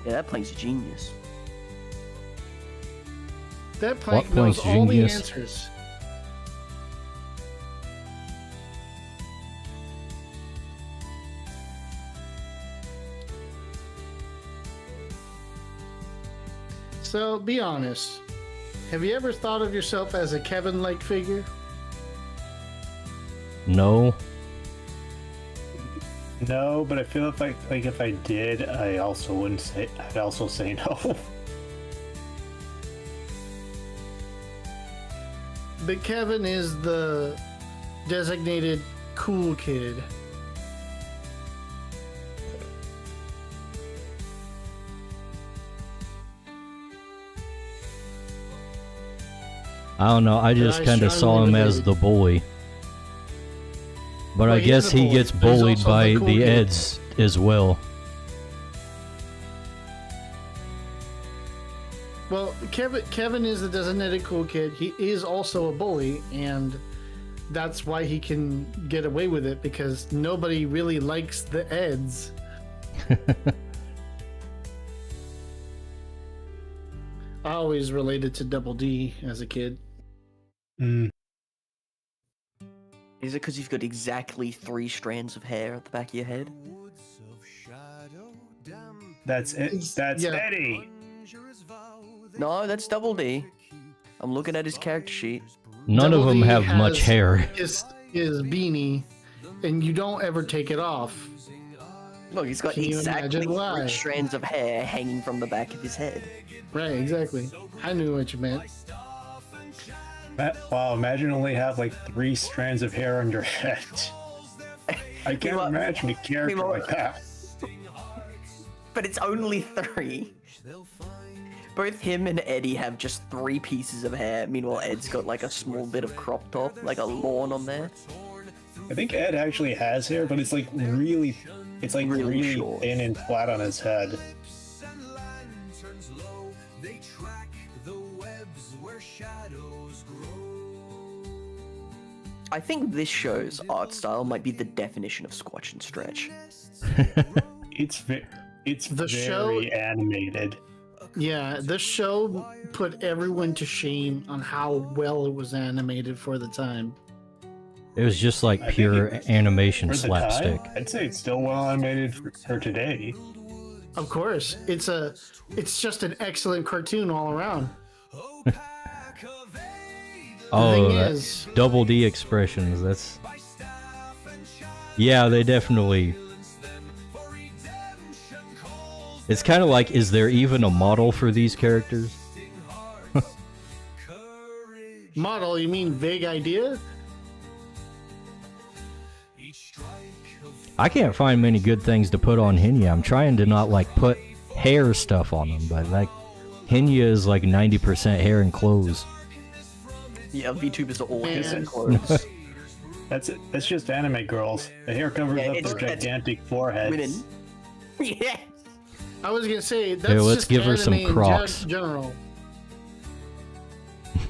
Speaker 4: Yeah, that plank's a genius.
Speaker 3: That plank
Speaker 1: What
Speaker 3: knows
Speaker 1: plank's
Speaker 3: all the
Speaker 1: genius?
Speaker 3: answers. So, be honest. Have you ever thought of yourself as a Kevin-like figure?
Speaker 1: No.
Speaker 2: No, but I feel if I did, I also wouldn't say. I'd also say no.
Speaker 3: But Kevin is the designated cool kid.
Speaker 1: I don't know. I just
Speaker 3: I
Speaker 1: kind of saw him
Speaker 3: strongly
Speaker 1: as
Speaker 3: debated.
Speaker 1: the bully. But
Speaker 3: Well,
Speaker 1: I
Speaker 3: he is
Speaker 1: guess
Speaker 3: a
Speaker 1: he
Speaker 3: bully,
Speaker 1: gets
Speaker 3: but he's
Speaker 1: bullied
Speaker 3: also
Speaker 1: by
Speaker 3: the cool
Speaker 1: the
Speaker 3: kid.
Speaker 1: Eds as well.
Speaker 3: Well, Kevin is the designated cool kid. He is also a bully, and that's why he can get away with it, because nobody really likes the Eds. I always related to Double D as a kid.
Speaker 2: Mm.
Speaker 4: Is it because you've got exactly 3 strands of hair at the back of your head?
Speaker 2: That's it.
Speaker 3: It's-
Speaker 2: That's
Speaker 3: yeah.
Speaker 2: Eddie.
Speaker 4: No, that's Double D. I'm looking at his character sheet.
Speaker 1: None of
Speaker 3: Double
Speaker 1: them
Speaker 3: D
Speaker 1: have much
Speaker 3: has
Speaker 1: hair.
Speaker 3: His beanie, and you don't ever take it off.
Speaker 4: Look, he's got
Speaker 3: Can you
Speaker 4: exactly
Speaker 3: imagine why?
Speaker 4: 3 strands of hair hanging from the back of his head.
Speaker 3: Right, exactly. I knew what you meant.
Speaker 2: Wow, imagine only have like 3 strands of hair on your head. I can't
Speaker 4: Meanwhile-
Speaker 2: imagine a character
Speaker 4: meanwhile-
Speaker 2: like that.
Speaker 4: But it's only 3. Both him and Eddie have just 3 pieces of hair. Meanwhile, Ed's got like a small bit of crop top, like a lawn on there.
Speaker 2: I think Ed actually has hair, but it's like really, really
Speaker 4: short.
Speaker 2: thin and flat on his head.
Speaker 4: I think this show's art style might be the definition of squash and stretch.
Speaker 2: It's
Speaker 3: The
Speaker 2: very
Speaker 3: show-
Speaker 2: animated.
Speaker 3: Yeah, this show put everyone to shame on how well it was animated for the time.
Speaker 1: It was just like
Speaker 2: I think
Speaker 1: pure
Speaker 2: it-
Speaker 1: animation
Speaker 2: For the
Speaker 1: slapstick.
Speaker 2: time, I'd say it's still well animated for today.
Speaker 3: Of course, it's just an excellent cartoon all around.
Speaker 1: Oh,
Speaker 3: thing
Speaker 1: that-
Speaker 3: is-
Speaker 1: Double D expressions. That's. Yeah, they definitely. It's kind of like, is there even a model for these characters?
Speaker 3: Model, you mean vague idea?
Speaker 1: I can't find many good things to put on Hinya. I'm trying to not like put hair stuff on him, but like Hinya is like 90% hair and clothes.
Speaker 4: Yeah, VTubers are all hair
Speaker 3: Man.
Speaker 4: and clothes.
Speaker 2: That's it. That's just anime girls. The hair covers
Speaker 4: Yeah,
Speaker 2: up
Speaker 4: it's-
Speaker 2: their gigantic foreheads.
Speaker 4: Women. Yeah.
Speaker 3: I was gonna say that's
Speaker 1: Here, let's
Speaker 3: just
Speaker 1: give her some
Speaker 3: anime in
Speaker 1: Crocs.
Speaker 3: general.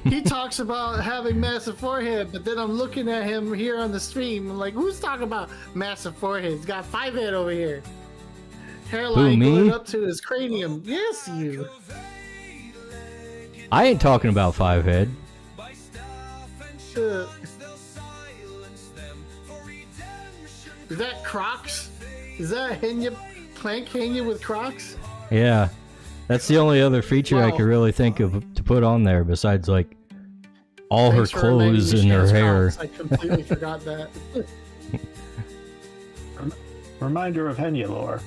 Speaker 3: He talks about having massive forehead, but then I'm looking at him here on the stream. I'm like, who's talking about massive forehead? He's got 5 head over here. Hairline
Speaker 1: me?
Speaker 3: going up to his cranium. Yes, you.
Speaker 1: I ain't talking about 5-head.
Speaker 3: Uh, is that Crocs? Is that Plank Henya with Crocs?
Speaker 1: Yeah, that's the only other feature I
Speaker 3: Wow.
Speaker 1: could really think of to put on there besides like all
Speaker 3: Thanks
Speaker 1: her
Speaker 3: for reminding
Speaker 1: clothes
Speaker 3: me
Speaker 1: and
Speaker 3: she
Speaker 1: her
Speaker 3: has
Speaker 1: hair.
Speaker 3: Crocs. I completely forgot that.
Speaker 2: Reminder of Henya lore.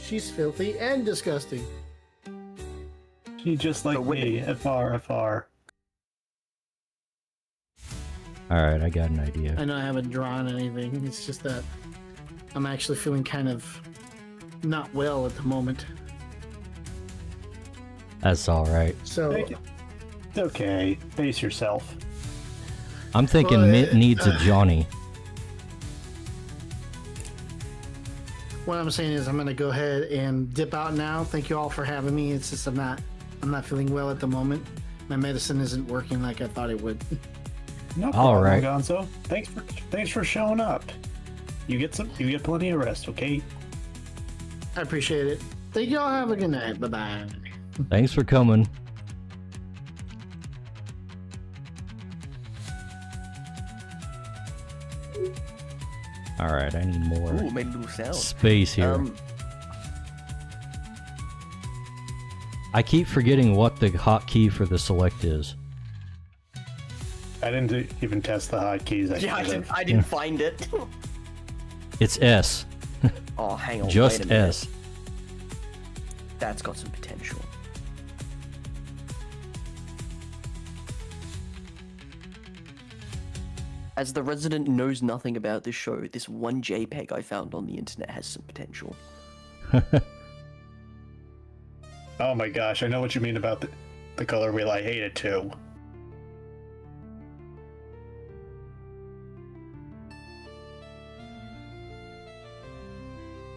Speaker 3: She's filthy and disgusting.
Speaker 2: You just like me, FR.
Speaker 1: Alright, I got an idea.
Speaker 3: I know I haven't drawn anything. It's just that I'm actually feeling kind of not well at the moment.
Speaker 1: That's alright.
Speaker 3: So
Speaker 2: It's okay. Face yourself.
Speaker 1: I'm thinking
Speaker 3: Well,
Speaker 1: Mint needs a Johnny.
Speaker 3: what I'm saying is I'm gonna go ahead and dip out now. Thank you all for having me. It's just I'm not feeling well at the moment. My medicine isn't working like I thought it would.
Speaker 2: No
Speaker 1: All
Speaker 2: problem,
Speaker 1: right.
Speaker 2: Gonzo. Thanks for showing up. You get plenty of rest, okay?
Speaker 3: I appreciate it. Thank you all. Have a good night. Bye bye.
Speaker 1: Thanks for coming. Alright, I need more
Speaker 4: Ooh, made a little sound.
Speaker 1: space here. I keep forgetting what the hotkey for the select is.
Speaker 2: I didn't even test the hotkeys.
Speaker 4: Yeah, I didn't find it.
Speaker 1: It's S.
Speaker 4: Oh, hang on.
Speaker 1: Just
Speaker 4: wait a minute.
Speaker 1: S.
Speaker 4: That's got some potential. As the resident knows nothing about this show, this one JPEG I found on the internet has some potential.
Speaker 2: Oh my gosh, I know what you mean about the color wheel. I hate it too.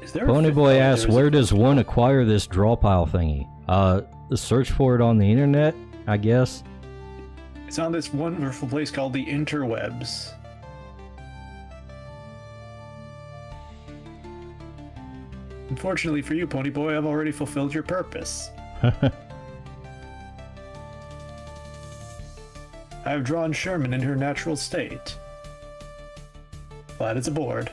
Speaker 2: Is there a
Speaker 1: Ponyboy asks,
Speaker 2: there's a-
Speaker 1: where does one acquire this Drawpile thingy? Search for it on the internet, I guess.
Speaker 2: It's on this wonderful place called the interwebs. Unfortunately for you, Ponyboy, I've already fulfilled your purpose. I have drawn Sherman in her natural state. Glad it's aboard.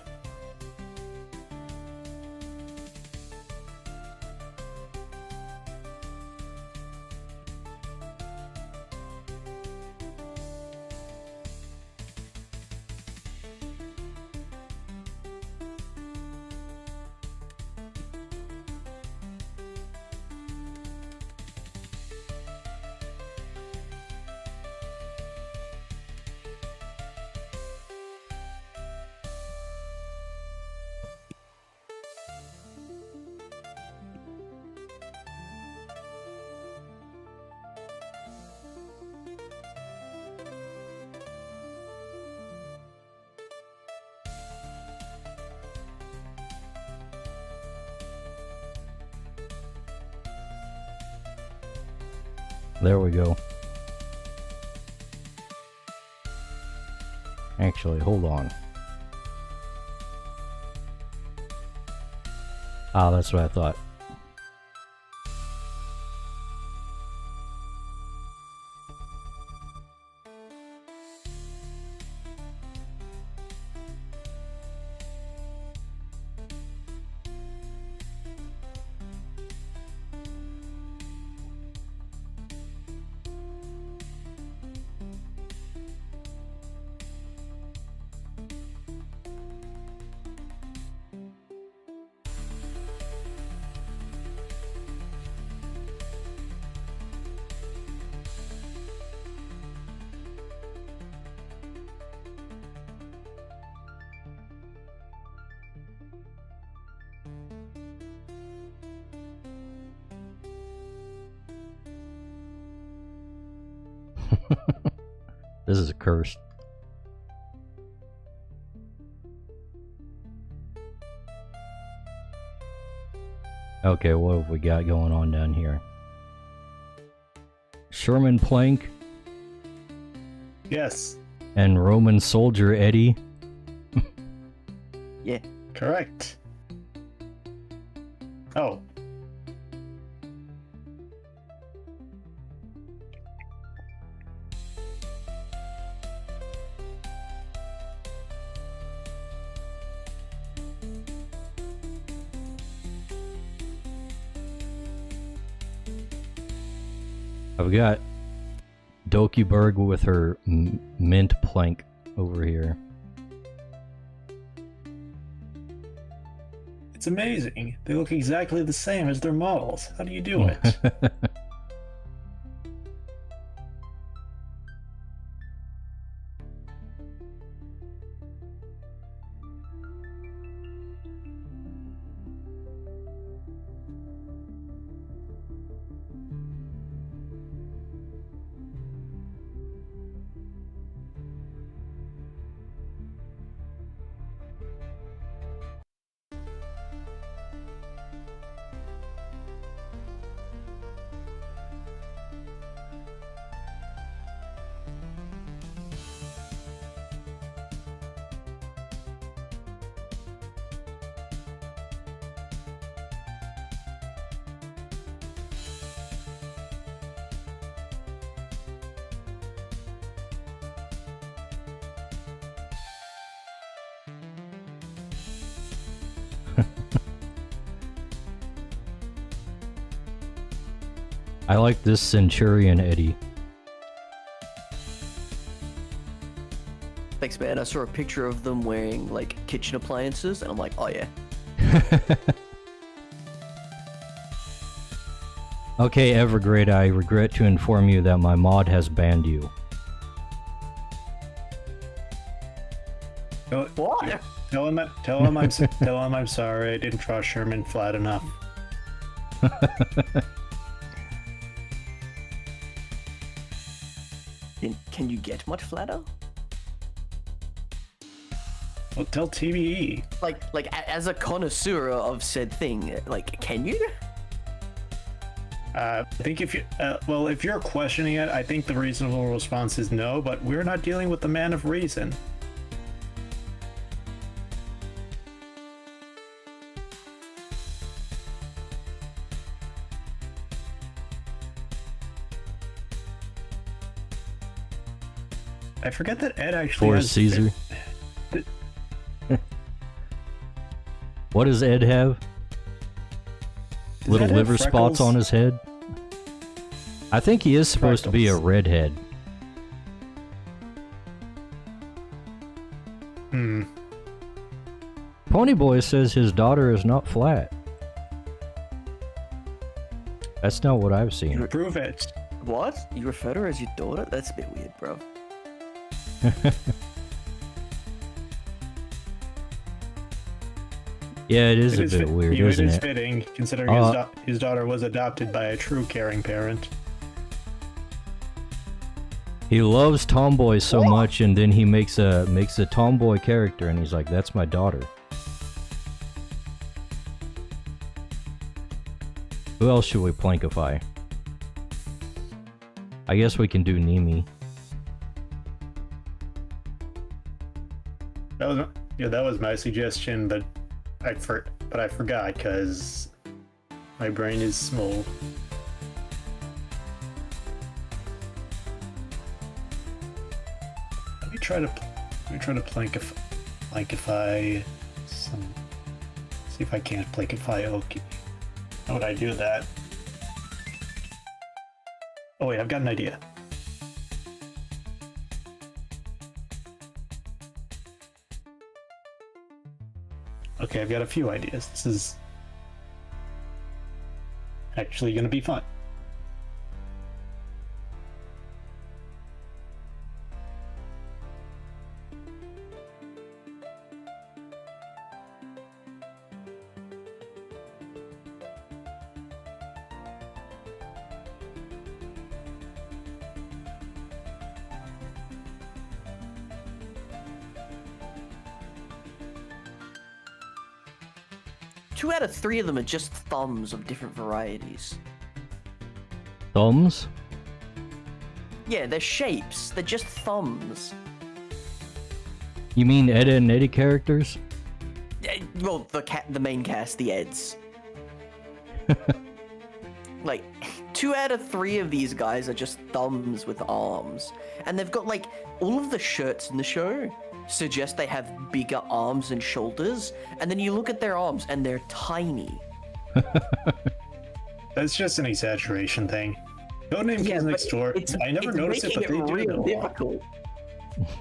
Speaker 1: There we go. Actually, hold on. Ah, that's what I thought. This is a curse. Okay, what have we got going on down here? Sherman Plank
Speaker 2: Yes,
Speaker 1: and Roman Soldier Eddie.
Speaker 4: Yeah.
Speaker 2: correct. Oh.
Speaker 1: I've got Dokuberg with her mint plank over here.
Speaker 2: It's amazing. They look exactly the same as their models. How do you do it?
Speaker 1: I like this Centurion Eddie.
Speaker 4: Thanks, man. I saw a picture of them wearing like kitchen appliances, and I'm like, oh yeah.
Speaker 1: Okay, Evergrade, I regret to inform you that my mod has banned you.
Speaker 4: What?
Speaker 2: Tell him I'm sorry. I didn't draw Sherman flat enough.
Speaker 4: Can you get much flatter?
Speaker 2: Well, tell TBE.
Speaker 4: Like as a connoisseur of said thing, like, can you?
Speaker 2: I think if you're questioning it, I think the reasonable response is no, but we're not dealing with the man of reason. I forget that Ed actually
Speaker 1: For
Speaker 2: has
Speaker 1: Caesar. What does Ed have? Little
Speaker 2: Ed have
Speaker 1: liver spots
Speaker 2: freckles?
Speaker 1: on his head? I think he is supposed to be a
Speaker 2: Freckles.
Speaker 1: redhead. Ponyboy says his daughter is not flat. That's not what I've seen.
Speaker 2: Prove it.
Speaker 4: What? You refer to her as your daughter? That's a bit weird, bro.
Speaker 1: Yeah, it is a bit weird, isn't
Speaker 2: It is
Speaker 1: it?
Speaker 2: fitting, considering his daughter was adopted by a true caring parent.
Speaker 1: He loves Tomboy so much, and then he makes a Tomboy character, and he's like, "That's my daughter." Who else should we plankify? I guess we can do Nemi.
Speaker 2: That was my suggestion, but I forgot because my brain is small. Let me try to plankify some. See if I can't plankify Oki. How would I do that? Oh wait, I've got an idea. Okay, I've got a few ideas. This is actually going to be fun.
Speaker 4: Two out of three of them are just thumbs of different varieties.
Speaker 1: Thumbs?
Speaker 4: Yeah, they're shapes. They're just thumbs.
Speaker 1: You mean Edda and Eddie characters?
Speaker 4: Well, the main cast, the Eds. Like, 2 out of 3 of these guys are just thumbs with arms. And they've got, like, all of the shirts in the show suggest they have bigger arms and shoulders. And then you look at their arms and they're tiny.
Speaker 2: That's just an exaggeration thing. Codename Kids Next Door. I never noticed it, but they do it a lot.
Speaker 4: Difficult.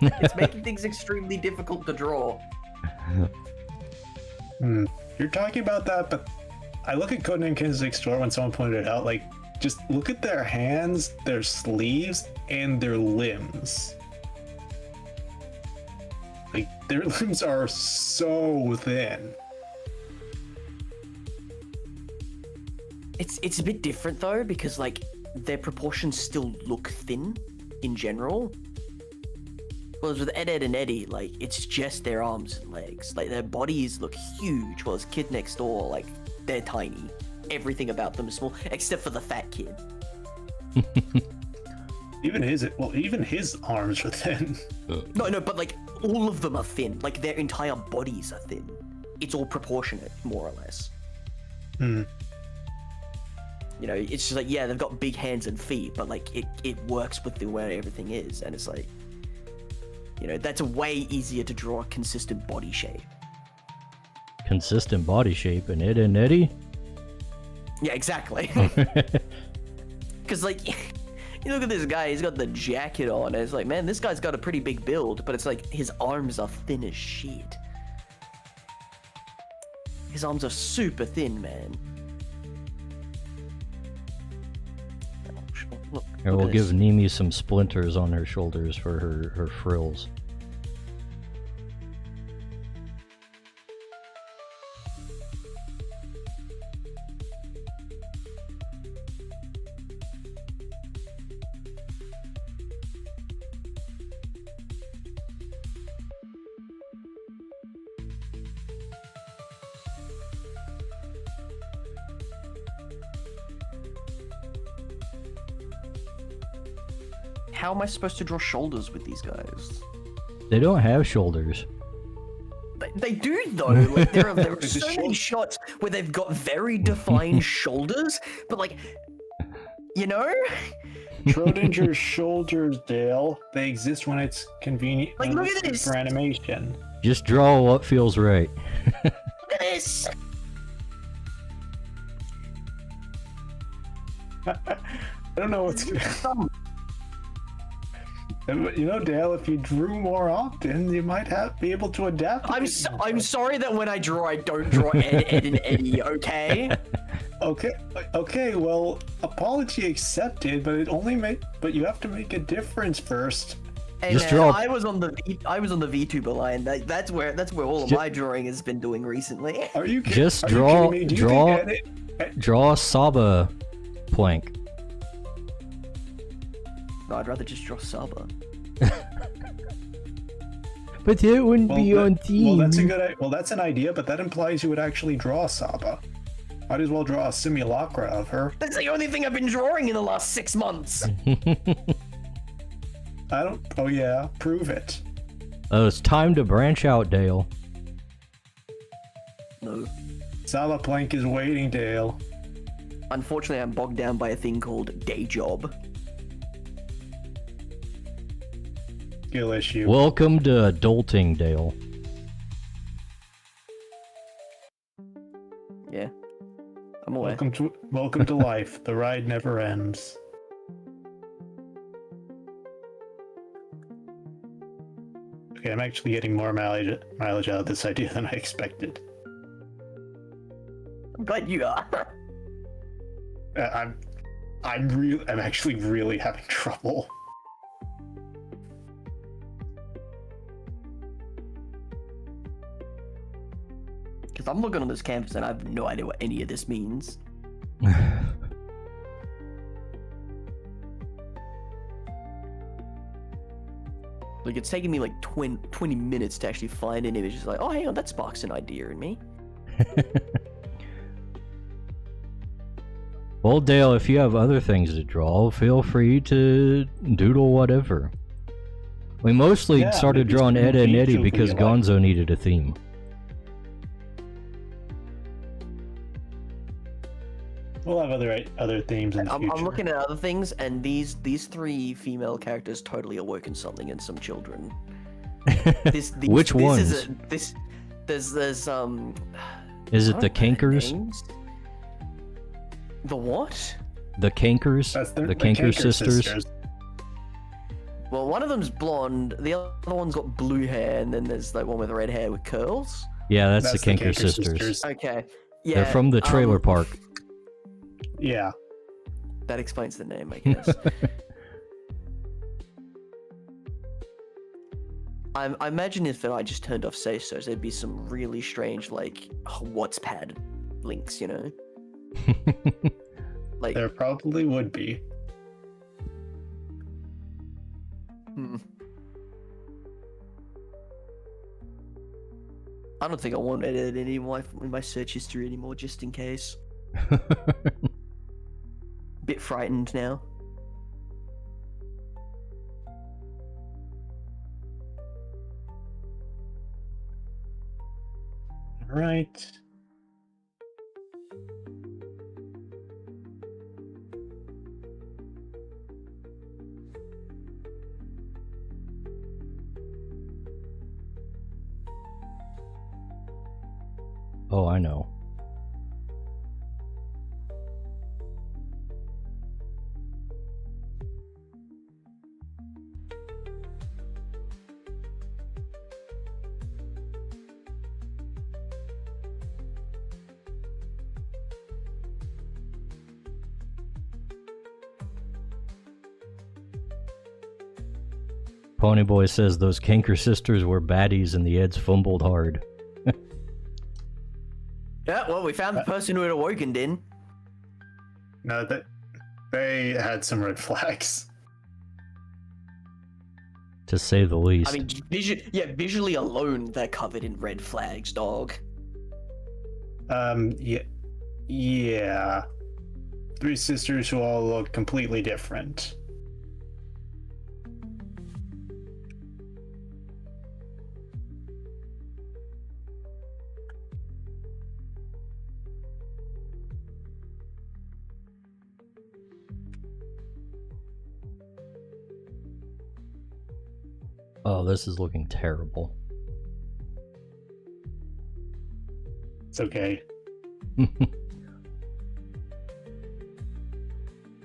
Speaker 4: It's making things extremely difficult to draw.
Speaker 2: You're talking about that, but I look at Codename Kids Next Door when someone pointed it out, like, just look at their hands, their sleeves, and their limbs. Like, their limbs are so thin.
Speaker 4: It's a bit different though, because like their proportions still look thin in general. Whereas with Ed and Eddie, like it's just their arms and legs. Like their bodies look huge, whereas Kid Next Door, like they're tiny. Everything about them is small, except for the fat kid.
Speaker 2: Even his arms are thin.
Speaker 4: No, but like all of them are thin. Like their entire bodies are thin. It's all proportionate, more or less. You know, it's just like, yeah, they've got big hands and feet, but like it works with the way everything is, and it's like, you know, that's a way easier to draw a consistent body shape.
Speaker 1: Consistent body shape in Ed and Eddie?
Speaker 4: Yeah, exactly. Because, like, you look at this guy, he's got the jacket on, and it's like, man, this guy's got a pretty big build, but it's like, his arms are thin as shit. His arms are super thin, man. Look,
Speaker 1: Here,
Speaker 4: look
Speaker 1: we'll
Speaker 4: at
Speaker 1: give
Speaker 4: this.
Speaker 1: Nemi some splinters on her shoulders for her frills.
Speaker 4: How am I supposed to draw shoulders with these guys?
Speaker 1: They don't have shoulders.
Speaker 4: They do though. Like there are so many shots where they've got very defined shoulders, but like, you know,
Speaker 2: Schrodinger's shoulders, Dale. They exist when it's convenient.
Speaker 4: Like,
Speaker 2: when
Speaker 4: look
Speaker 2: it's
Speaker 4: at
Speaker 2: good
Speaker 4: this.
Speaker 2: for animation.
Speaker 1: Just draw what feels right.
Speaker 4: look at this.
Speaker 2: I don't know what's gonna. You know, Dale, if you drew more often, you might be able to adapt.
Speaker 4: I'm sorry that when I draw, I don't draw Ed and Eddie. Okay.
Speaker 2: Okay. Well, apology accepted, but you have to make a difference first.
Speaker 4: Hey,
Speaker 1: Just
Speaker 4: man,
Speaker 1: draw-
Speaker 4: I was on the Vtuber line. That's where all of my drawing has been doing recently.
Speaker 2: Are you
Speaker 1: Just
Speaker 2: are you
Speaker 1: draw-
Speaker 2: kidding me? Do you
Speaker 1: draw-
Speaker 2: think
Speaker 1: Draw a Saba plank.
Speaker 4: No, I'd rather just draw Saba.
Speaker 1: But it wouldn't be on team.
Speaker 2: Well, that's an idea, but that implies you would actually draw Saba. Might as well draw a simulacra of her.
Speaker 4: That's the only thing I've been drawing in the last 6 months.
Speaker 2: Oh yeah, prove it.
Speaker 1: Oh, it's time to branch out, Dale.
Speaker 4: No.
Speaker 2: Saba Plank is waiting, Dale.
Speaker 4: Unfortunately, I'm bogged down by a thing called day job.
Speaker 2: Skill issue.
Speaker 1: Welcome to adulting, Dale.
Speaker 4: Yeah. I'm aware.
Speaker 2: Welcome to life. The ride never ends. Okay, I'm actually getting more mileage out of this idea than I expected.
Speaker 4: I'm glad you are.
Speaker 2: I'm actually really having trouble.
Speaker 4: Because I'm looking on this canvas and I have no idea what any of this means. Like, it's taking me like 20 minutes to actually find an image. It's like, oh, hang on, that sparks an idea in me.
Speaker 1: Well, Dale, if you have other things to draw, feel free to doodle whatever. We mostly
Speaker 2: Yeah,
Speaker 1: started
Speaker 2: maybe
Speaker 1: drawing
Speaker 2: some
Speaker 1: Ed and
Speaker 2: features
Speaker 1: Eddie
Speaker 2: we
Speaker 1: because
Speaker 2: like.
Speaker 1: Gonzo needed a theme.
Speaker 2: We'll have other themes in the
Speaker 4: I'm
Speaker 2: future.
Speaker 4: looking at other things, and these 3 female characters totally awoken something in some children.
Speaker 1: Which ones?
Speaker 4: There's
Speaker 1: Is
Speaker 4: I
Speaker 1: it
Speaker 4: don't
Speaker 1: the
Speaker 4: know their
Speaker 1: Cankers?
Speaker 4: names. The what?
Speaker 1: The Cankers?
Speaker 2: That's
Speaker 1: The Canker sisters?
Speaker 4: Well, one of them's blonde, the other one's got blue hair, and then there's like one with red hair with curls.
Speaker 1: Yeah, that's the Canker sisters.
Speaker 4: Okay. Yeah.
Speaker 1: They're from the trailer park.
Speaker 2: Yeah.
Speaker 4: That explains the name, I guess. I imagine if I just turned off say-so, there'd be some really strange, like, what's pad links, you know? Like,
Speaker 2: There probably would be.
Speaker 4: I don't think I want to edit any in my search history anymore, just in case. Bit frightened now.
Speaker 2: Right.
Speaker 1: Oh, I know. Ponyboy says those Kanker sisters were baddies and the Eds fumbled hard.
Speaker 4: Yeah, well, we found the person who had awoken, Din.
Speaker 2: No, they had some red flags.
Speaker 1: To say the least.
Speaker 4: I mean, visually alone, they're covered in red flags, dog.
Speaker 2: Yeah. Three sisters who all look completely different.
Speaker 1: Oh, this is looking terrible.
Speaker 2: It's okay.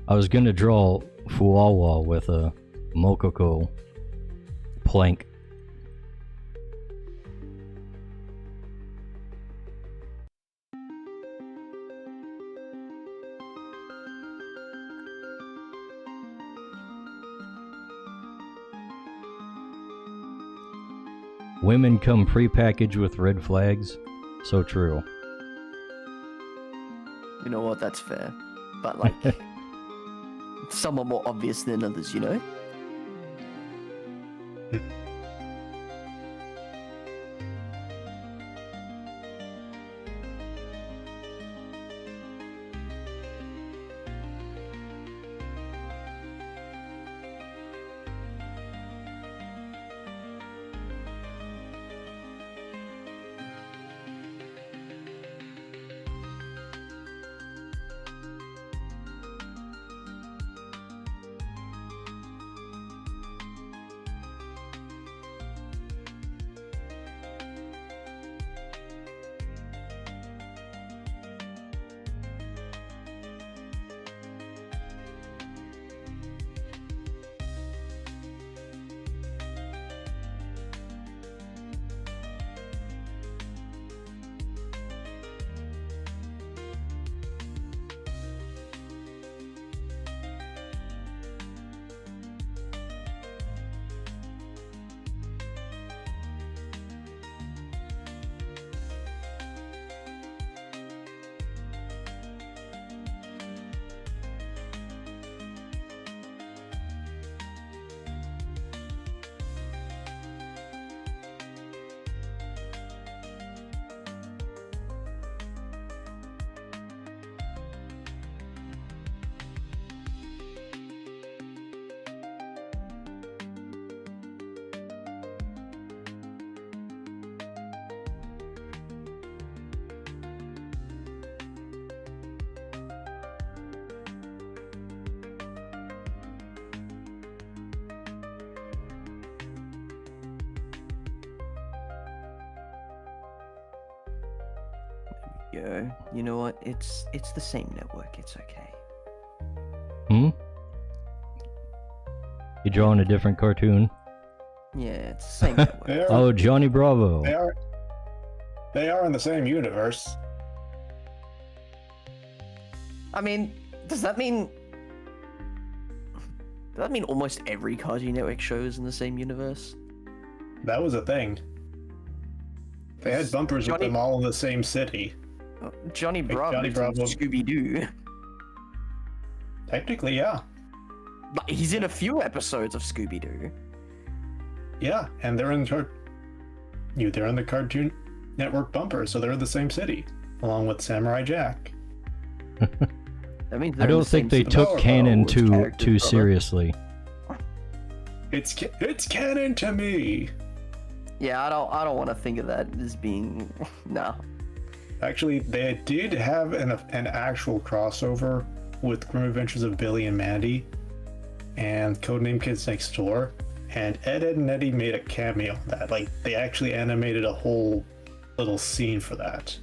Speaker 1: I was gonna draw Fuawa with a Mokoko plank. Women come pre-packaged with red flags. So true.
Speaker 4: You know what? That's fair. But, like, somewhat more obvious than others, you know? Yo, you know what? It's the same network. It's okay.
Speaker 1: Hmm? You drawing a different cartoon?
Speaker 4: Yeah, it's the same network.
Speaker 2: They are,
Speaker 1: Oh, Johnny Bravo.
Speaker 2: they are in the same universe.
Speaker 4: I mean, does that mean almost every Cartoon Network show is in the same universe?
Speaker 2: That was a thing. They had bumpers with them all in the same city.
Speaker 4: Johnny
Speaker 2: Like
Speaker 4: Bravo,
Speaker 2: Johnny Bravo.
Speaker 4: Scooby-Doo.
Speaker 2: Technically, yeah.
Speaker 4: But he's in a few episodes of Scooby-Doo.
Speaker 2: Yeah, and they're in they're in the Cartoon Network bumper, so they're in the same city, along with Samurai Jack.
Speaker 4: That means
Speaker 1: I don't think they took
Speaker 2: Power
Speaker 1: canon
Speaker 4: Rangers
Speaker 1: too
Speaker 4: characters, brother.
Speaker 1: seriously.
Speaker 2: It's canon to me.
Speaker 4: Yeah, I don't want to think of that as being no.
Speaker 2: Actually, they did have an actual crossover with Grim Adventures of Billy and Mandy and Codename Kids Next Door, and Ed, and Eddie made a cameo on that. Like, they actually animated a whole little scene for that.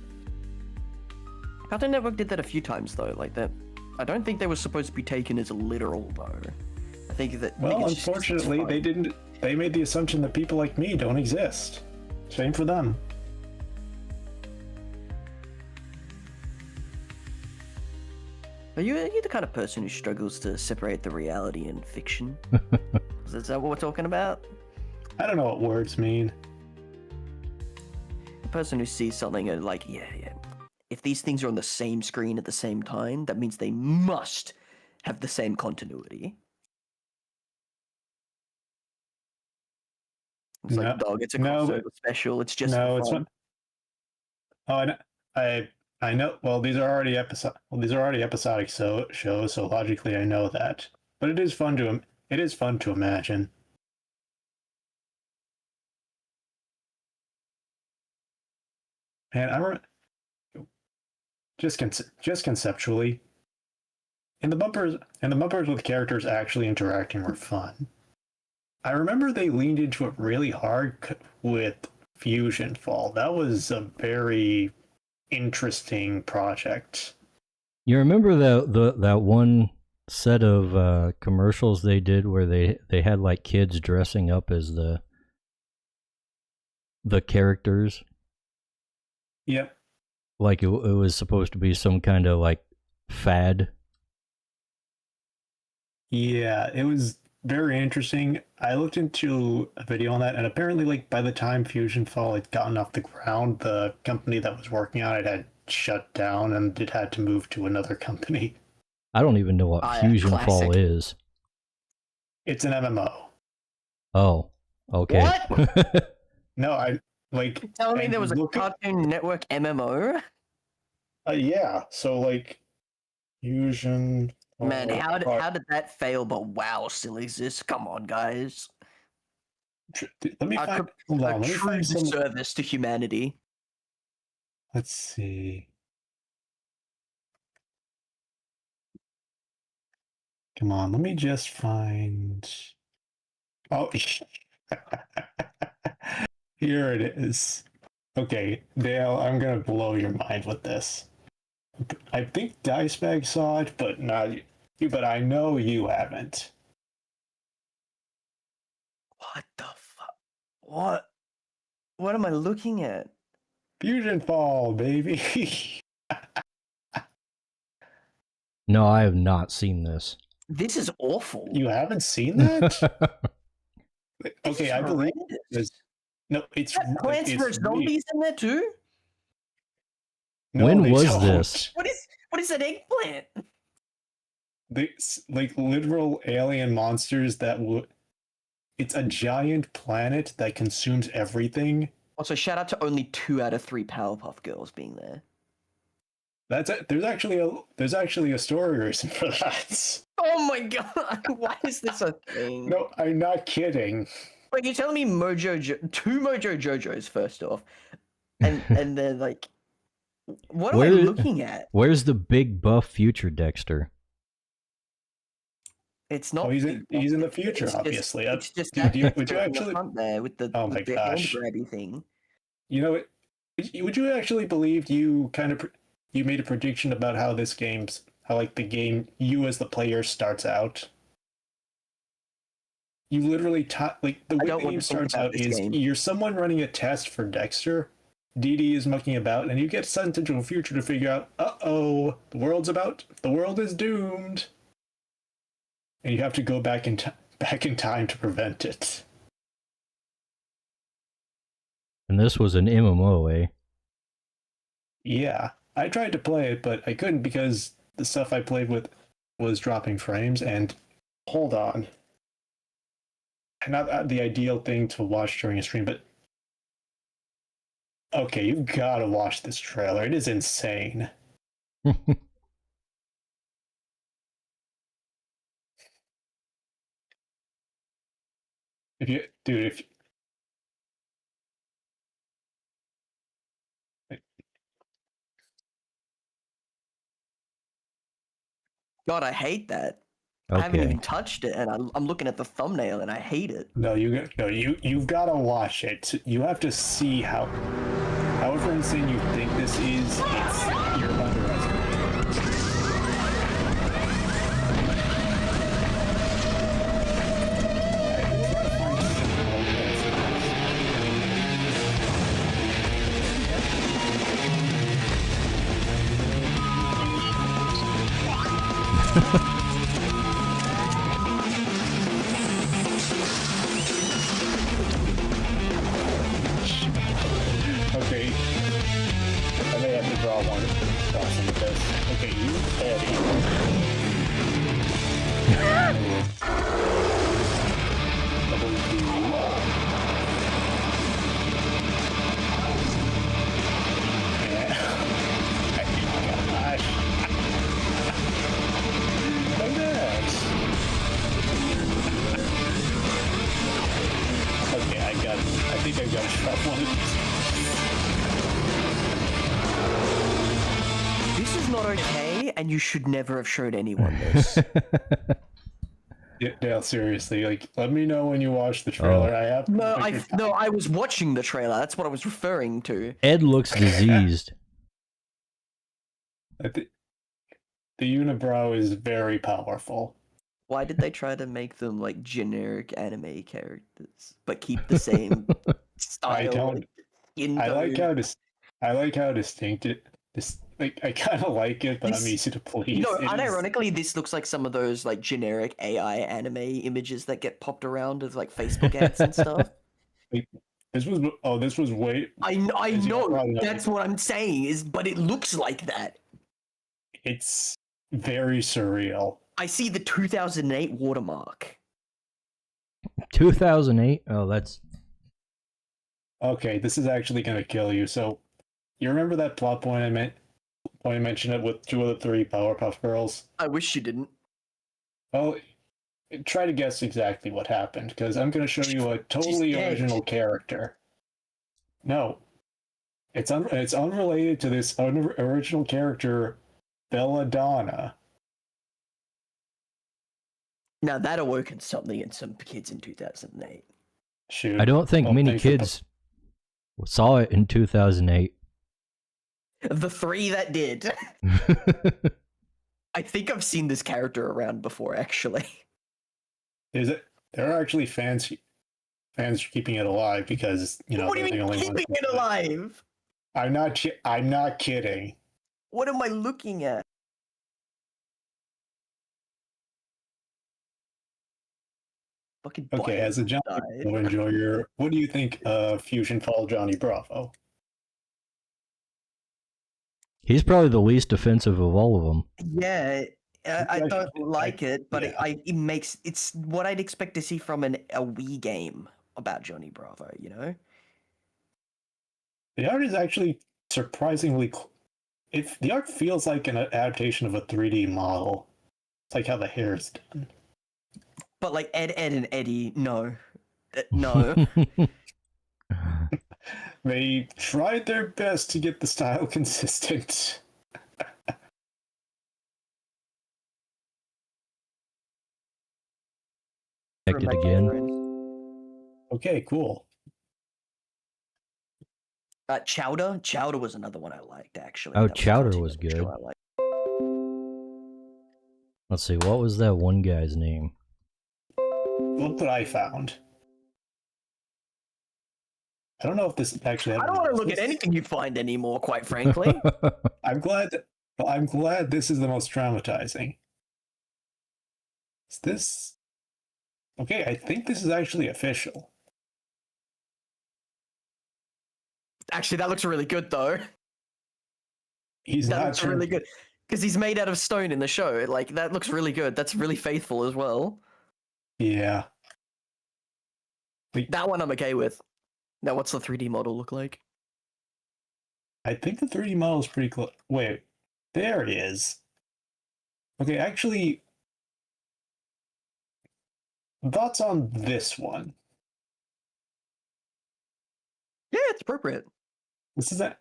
Speaker 4: Cartoon Network did that a few times though, like that. I don't think they were supposed to be taken as literal though. I think that.
Speaker 2: Well,
Speaker 4: it's just- it's
Speaker 2: unfortunately,
Speaker 4: fun.
Speaker 2: they didn't. They made the assumption that people like me don't exist. Shame for them.
Speaker 4: Are you the kind of person who struggles to separate the reality and fiction? Is that what we're talking about?
Speaker 2: I don't know what words mean.
Speaker 4: The person who sees something and like, yeah. If these things are on the same screen at the same time, that means they must have the same continuity. It's
Speaker 2: No,
Speaker 4: like, dog, it's a
Speaker 2: no,
Speaker 4: crossover special. It's just
Speaker 2: No,
Speaker 4: for
Speaker 2: it's
Speaker 4: fun.
Speaker 2: not. Oh, I know. Well, these are already episodic shows, so logically I know that. But it is fun to imagine. And I remember just conceptually, and the bumpers with characters actually interacting were fun. I remember they leaned into it really hard with Fusion Fall. That was a very interesting project.
Speaker 1: You remember that one set of commercials they did where they had like kids dressing up as the characters?
Speaker 2: Yep.
Speaker 1: Like it was supposed to be some kind of like fad.
Speaker 2: Yeah, it was very interesting. I looked into a video on that, and apparently, like by the time Fusion Fall had gotten off the ground, the company that was working on it had shut down, and it had to move to another company.
Speaker 1: I don't even know what Fusion Fall is.
Speaker 2: It's an MMO.
Speaker 1: Oh, okay.
Speaker 4: What?
Speaker 2: No, I like.
Speaker 4: Tell me there was a Cartoon Network MMO?
Speaker 2: Yeah, so like Fusion.
Speaker 4: Man, how did that fail? But WoW still exists. Come on, guys.
Speaker 2: Let me find. Hold on, let me find some
Speaker 4: service to humanity.
Speaker 2: Let's see. Come on, let me just find. Oh, here it is. Okay, Dale, I'm gonna blow your mind with this. I think Dicebag saw it, but not you. But I know you haven't.
Speaker 4: What the fuck? What am I looking at?
Speaker 2: Fusion Fall, baby.
Speaker 1: No, I have not seen this.
Speaker 4: This is awful.
Speaker 2: You haven't seen that? Okay, I believe it's no. It's
Speaker 4: Plants vs Zombies in there too.
Speaker 2: No,
Speaker 1: when was this?
Speaker 4: What is an eggplant?
Speaker 2: Like literal alien monsters that would. It's a giant planet that consumes everything.
Speaker 4: Also, shout out to only 2 out of 3 Powerpuff Girls being there.
Speaker 2: That's it. There's actually a story reason for that.
Speaker 4: Oh my god! Why is this a thing?
Speaker 2: No, I'm not kidding.
Speaker 4: Wait, you're telling me two Mojo Jojos first off, and then like, what am I looking at?
Speaker 1: Where's the big buff future Dexter?
Speaker 4: It's not.
Speaker 2: Oh, he's in the future, obviously.
Speaker 4: It's just
Speaker 2: would you
Speaker 4: in
Speaker 2: actually
Speaker 4: the front there with the
Speaker 2: oh my
Speaker 4: with the
Speaker 2: gosh
Speaker 4: hand grabby thing.
Speaker 2: You know, would you actually believe you made a prediction about how the game you as the player starts out? You literally like the way the game starts out is you're someone running a test for Dexter. Dee is mucking about, and you get sent into a future to figure out, the world is doomed, and you have to go back in time to prevent it.
Speaker 1: And this was an MMO, eh?
Speaker 2: Yeah, I tried to play it, but I couldn't because the stuff I played with was dropping frames. And hold on, not the ideal thing to watch during a stream, but okay, you've got to watch this trailer. It is insane. If
Speaker 4: God, I hate that.
Speaker 1: Okay.
Speaker 4: I haven't even touched it, and I'm looking at the thumbnail, and I hate it.
Speaker 2: you've got to watch it. You have to see however insane you think this is. You're underestimating. think I got shot one of these.
Speaker 4: This is not okay, and you should never have showed anyone this.
Speaker 2: Yeah, seriously. Like, let me know when you watch the trailer. I have
Speaker 4: I was watching the trailer. That's what I was referring to.
Speaker 1: Ed looks diseased.
Speaker 2: The unibrow is very powerful.
Speaker 4: Why did they try to make them like generic anime characters, but keep the same style?
Speaker 2: I like how distinct it. Like, I kind of like it, but I'm easy to please.
Speaker 4: No, unironically, this looks like some of those like generic AI anime images that get popped around as like Facebook ads and stuff.
Speaker 2: This was way.
Speaker 4: I know. That's what I'm saying. But it looks like that.
Speaker 2: It's very surreal.
Speaker 4: I see the 2008 watermark.
Speaker 1: 2008? Oh, that's...
Speaker 2: Okay, this is actually going to kill you. So, you remember that plot point I mentioned it with 2 of the 3 Powerpuff Girls?
Speaker 4: I wish you didn't.
Speaker 2: Well, try to guess exactly what happened, because I'm going to show you a totally original character. No. It's unrelated to this original character, Belladonna.
Speaker 4: Now that awoken something in some kids in 2008.
Speaker 2: Shoot.
Speaker 1: I don't think many kids saw it in 2008.
Speaker 4: The 3 that did. I think I've seen this character around before, actually.
Speaker 2: Is it? There are actually fans keeping it alive because, you know,
Speaker 4: what do you mean keeping it alive?
Speaker 2: I'm not kidding.
Speaker 4: What am I looking at? Fucking
Speaker 2: okay, as a Johnny Bravo enjoyer, what do you think of Fusion Fall Johnny Bravo?
Speaker 1: He's probably the least offensive of all of them.
Speaker 4: Yeah, I don't like it, but it's what I'd expect to see from a Wii game about Johnny Bravo, you know?
Speaker 2: The art is actually surprisingly the art feels like an adaptation of a 3D model. It's like how the hair is done.
Speaker 4: But like Ed, and Eddie, no. No.
Speaker 2: They tried their best to get the style consistent.
Speaker 1: Check it again.
Speaker 2: Okay, cool.
Speaker 4: Chowder? Chowder was another one I liked, actually.
Speaker 1: Oh, Chowder was good. Let's see, what was that one guy's name?
Speaker 2: Look what I found. I don't know if this actually.
Speaker 4: I don't want to look at anything you find anymore, quite frankly.
Speaker 2: I'm glad this is the most traumatizing. Is this? Okay, I think this is actually official.
Speaker 4: Actually, that looks really good, though.
Speaker 2: That looks
Speaker 4: really good because he's made out of stone in the show. Like that looks really good. That's really faithful as well.
Speaker 2: Yeah.
Speaker 4: That one I'm okay with. Now, what's the 3D model look like?
Speaker 2: I think the 3D model is pretty close. Wait, there it is. Okay, actually, thoughts on this one?
Speaker 4: Yeah, it's appropriate.
Speaker 2: This is that.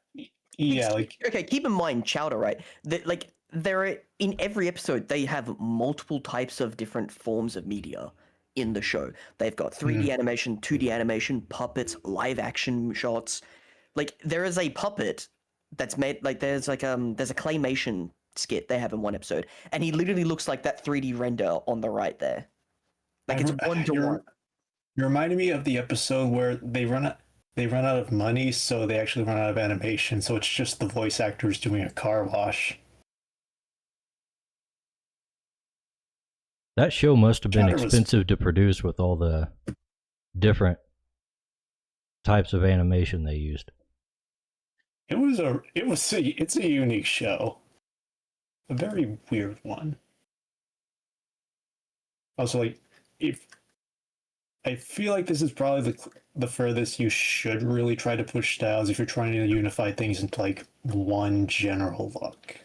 Speaker 2: Yeah, like
Speaker 4: okay. Keep in mind, Chowder, right? That like there are in every episode they have multiple types of different forms of media in the show. They've got 3D animation, 2D animation, puppets, live action shots. Like there is a puppet that's made like there's a claymation skit they have in one episode, and he literally looks like that 3D render on the right there. Like it's 1-to-1.
Speaker 2: You reminded me of the episode where they run out of money, so they actually run out of animation, so it's just the voice actors doing a car wash.
Speaker 1: That show must have been expensive to produce with all the different types of animation they used.
Speaker 2: It's a unique show. A very weird one. Also, like, I feel like this is probably the furthest you should really try to push styles if you're trying to unify things into like one general look.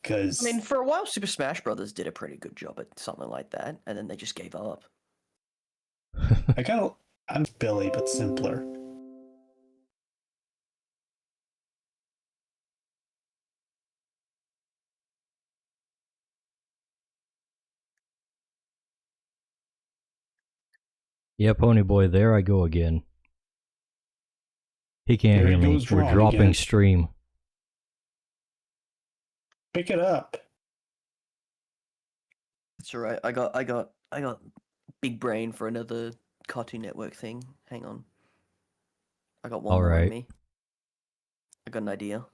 Speaker 2: Because
Speaker 4: I mean, for a while, Super Smash Brothers did a pretty good job at something like that, and then they just gave up.
Speaker 2: I kind I'm Billy, but simpler.
Speaker 1: Yeah, Pony Boy, there I go again. He can't
Speaker 2: There
Speaker 1: hear
Speaker 2: he
Speaker 1: me.
Speaker 2: goes
Speaker 1: We're
Speaker 2: wrong
Speaker 1: dropping
Speaker 2: again.
Speaker 1: stream.
Speaker 2: Pick it up.
Speaker 4: That's alright. I got big brain for another Cartoon Network thing. Hang on. I got one more in
Speaker 1: Alright.
Speaker 4: me. I got an idea.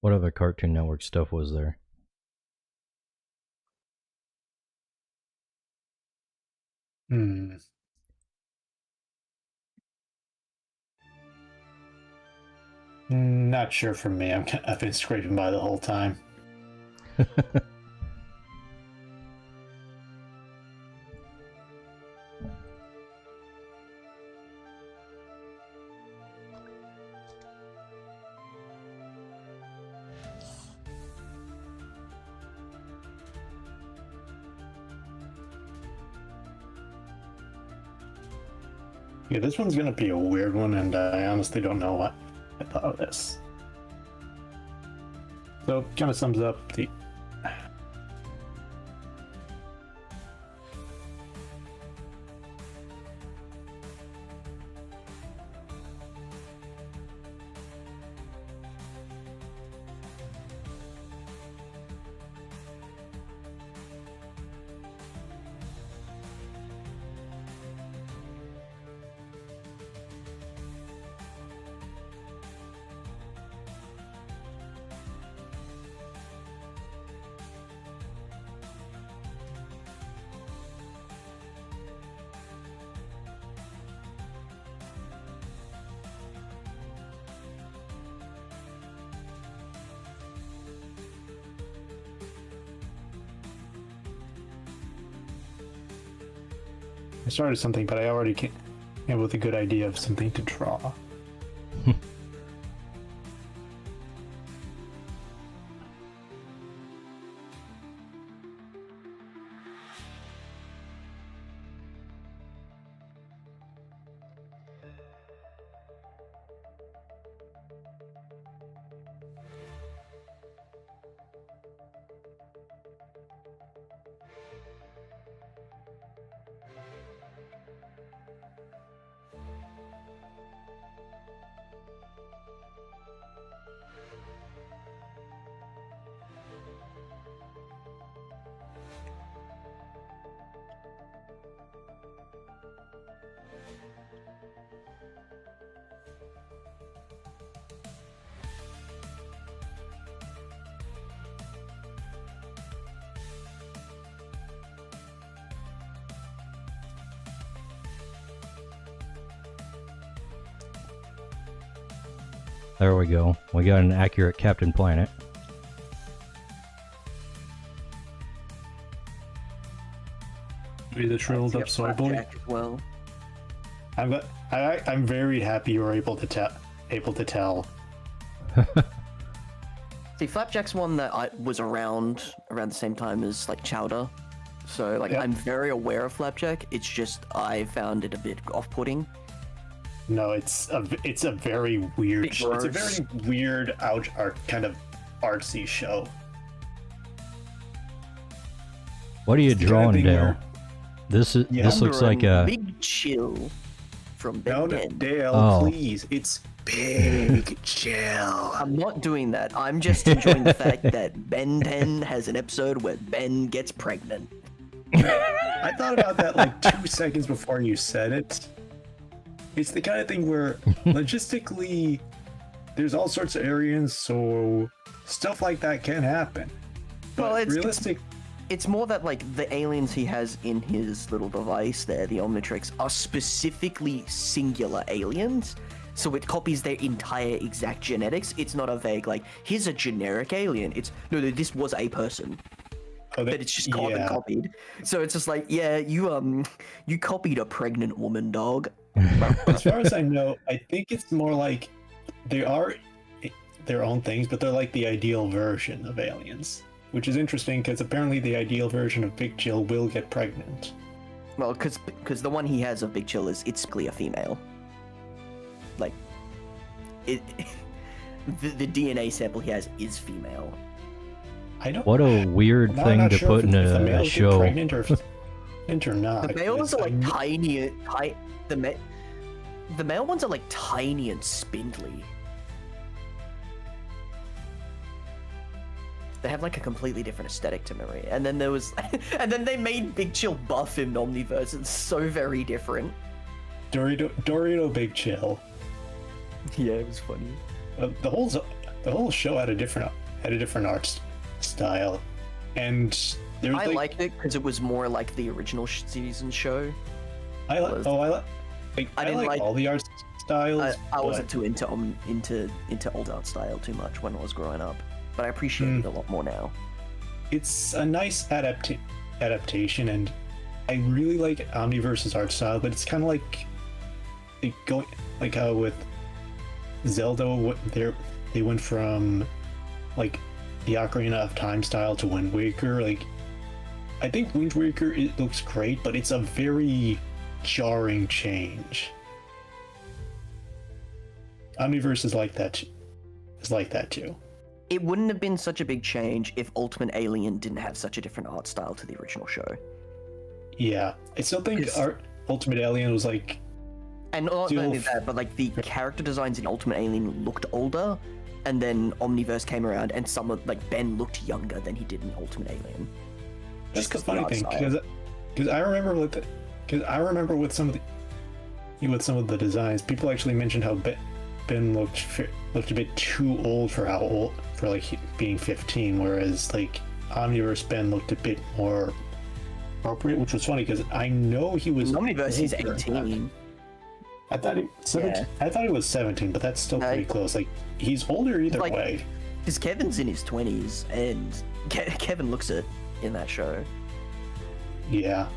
Speaker 1: What other Cartoon Network stuff was there?
Speaker 2: Not sure for me. I've been scraping by the whole time. Yeah, this one's gonna be a weird one, and I honestly don't know what I thought of this. So it kind of sums up the. I started something, but I already came with a good idea of something to draw.
Speaker 1: There we go. We got an accurate Captain Planet.
Speaker 2: Be the shriveled up soy boy.
Speaker 4: Flapjack as well.
Speaker 2: I'm very happy you were able to tell.
Speaker 4: See, Flapjack's one that I was around the same time as like Chowder, so like
Speaker 2: Yep.
Speaker 4: I'm very aware of Flapjack. It's just I found it a bit off-putting.
Speaker 2: No, it's a very weird.
Speaker 4: Big
Speaker 2: It's a
Speaker 4: words.
Speaker 2: very weird art kind of artsy show.
Speaker 1: What are you
Speaker 2: It's the kind of
Speaker 1: drawing,
Speaker 2: thing
Speaker 1: Dale?
Speaker 2: where-
Speaker 1: This
Speaker 2: Yeah.
Speaker 1: looks like a.
Speaker 4: Big Chill from Ben
Speaker 2: No,
Speaker 4: 10.
Speaker 2: Dale,
Speaker 1: Oh.
Speaker 2: please. It's Big Chill.
Speaker 4: I'm not doing that. I'm just enjoying the fact that Ben 10 has an episode where Ben gets pregnant.
Speaker 2: I thought about that like 2 seconds before you said it. It's the kind of thing where logistically there's all sorts of aliens, so stuff like that can happen. But
Speaker 4: Well, it's-
Speaker 2: realistic.
Speaker 4: It's more that like the aliens he has in his little device there, the Omnitrix, are specifically singular aliens. So it copies their entire exact genetics. It's not a vague like, here's a generic alien. It's no, this was a person.
Speaker 2: Oh,
Speaker 4: but it's just carbon copied. So it's just like, yeah, you copied a pregnant woman, dog.
Speaker 2: As far as I know, I think it's more like they are their own things, but they're like the ideal version of aliens, which is interesting because apparently the ideal version of Big Chill will get pregnant.
Speaker 4: Well, because the one he has of Big Chill is it's clearly a female. Like, it the DNA sample he has is female.
Speaker 2: I don't.
Speaker 1: What a weird
Speaker 2: I'm
Speaker 1: thing
Speaker 2: not
Speaker 1: to
Speaker 2: sure
Speaker 1: put
Speaker 2: if
Speaker 1: in
Speaker 2: the
Speaker 1: a
Speaker 2: males get
Speaker 1: show.
Speaker 2: pregnant or not.
Speaker 4: The males are like
Speaker 2: because
Speaker 4: tiny. The male ones are like tiny and spindly. They have like a completely different aesthetic to Marie. And then there was, and then they made Big Chill buff in Omniverse. It's so very different.
Speaker 2: Dorito Big Chill.
Speaker 4: Yeah, it was funny.
Speaker 2: The whole show had a different art style, and there was
Speaker 4: I liked it because it was more like the original season show.
Speaker 2: I like all the art styles.
Speaker 4: I wasn't too into old art style too much when I was growing up, but I appreciate it a lot more now.
Speaker 2: It's a nice adaptation, and I really like Omniverse's art style, but it's kind of like going like how with Zelda, they went from like the Ocarina of Time style to Wind Waker. Like, I think Wind Waker, it looks great, but it's a very jarring change. Omniverse is like that. Too.
Speaker 4: It wouldn't have been such a big change if Ultimate Alien didn't have such a different art style to the original show.
Speaker 2: Yeah, I still think Ultimate Alien was like.
Speaker 4: And not only that, but like the character designs in Ultimate Alien looked older, and then Omniverse came around, and like Ben looked younger than he did in Ultimate Alien.
Speaker 2: That's the funny thing, because I remember with some of the designs, people actually mentioned how Ben looked a bit too old for like being 15, whereas like Omniverse Ben looked a bit more appropriate, which was funny because I know he was.
Speaker 4: Omniverse he's 18.
Speaker 2: I thought he was 17, but that's still pretty close. Like, he's older either way.
Speaker 4: Because Kevin's in his 20s, and Kevin looks it in that show.
Speaker 2: Yeah.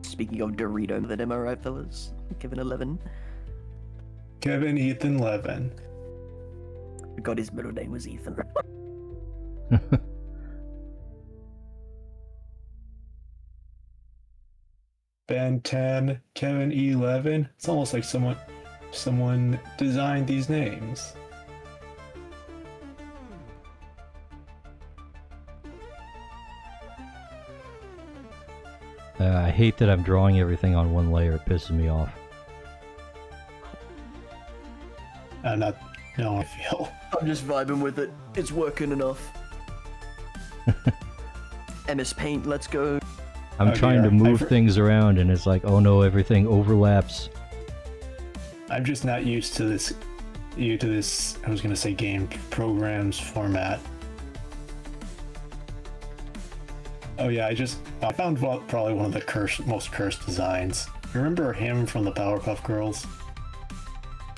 Speaker 4: Speaking of Dorito, then am I right, fellas? Kevin 11.
Speaker 2: Kevin Ethan Levin.
Speaker 4: God, his middle name was Ethan.
Speaker 2: Ben 10, Kevin 11. It's almost like someone designed these names.
Speaker 1: I hate that I'm drawing everything on one layer. It pisses me off.
Speaker 2: I feel.
Speaker 4: I'm just vibing with it. It's working enough. MS Paint, let's go.
Speaker 1: I'm trying to move things around, and it's like, oh no, everything overlaps.
Speaker 2: I'm just not used to this. I was gonna say game programs format. Oh yeah, I found probably one of the most cursed designs. Remember him from the Powerpuff Girls?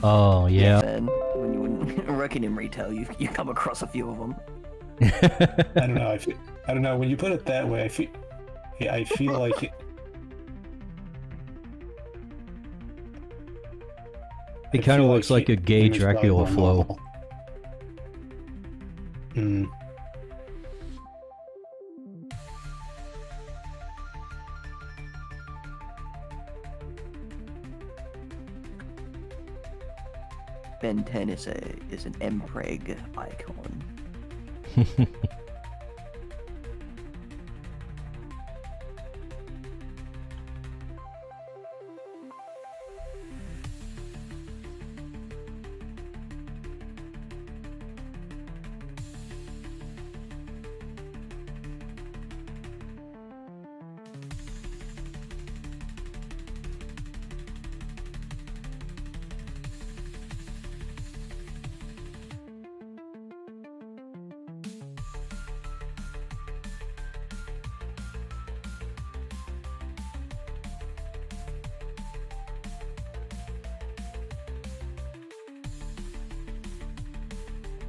Speaker 1: Oh yeah.
Speaker 4: And when you wouldn't reckon in retail, you come across a few of them.
Speaker 2: I don't know. I don't know. When you put it that way, I feel like
Speaker 1: it kind of looks like a gay Dracula flow.
Speaker 4: Ben 10 is an Mpreg icon.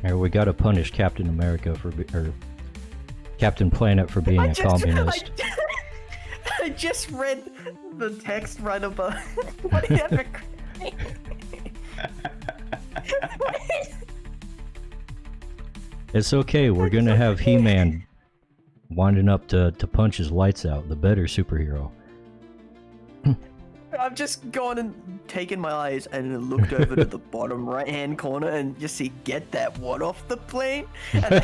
Speaker 1: Here, we gotta punish Captain America or Captain Planet for being a communist.
Speaker 4: I just read the text right above. Whatever.
Speaker 1: It's okay, we're gonna have He-Man winding up to punch his lights out, the better superhero.
Speaker 4: I've just gone and taken my eyes and looked over to the bottom right-hand corner and just see get that one off the plane. And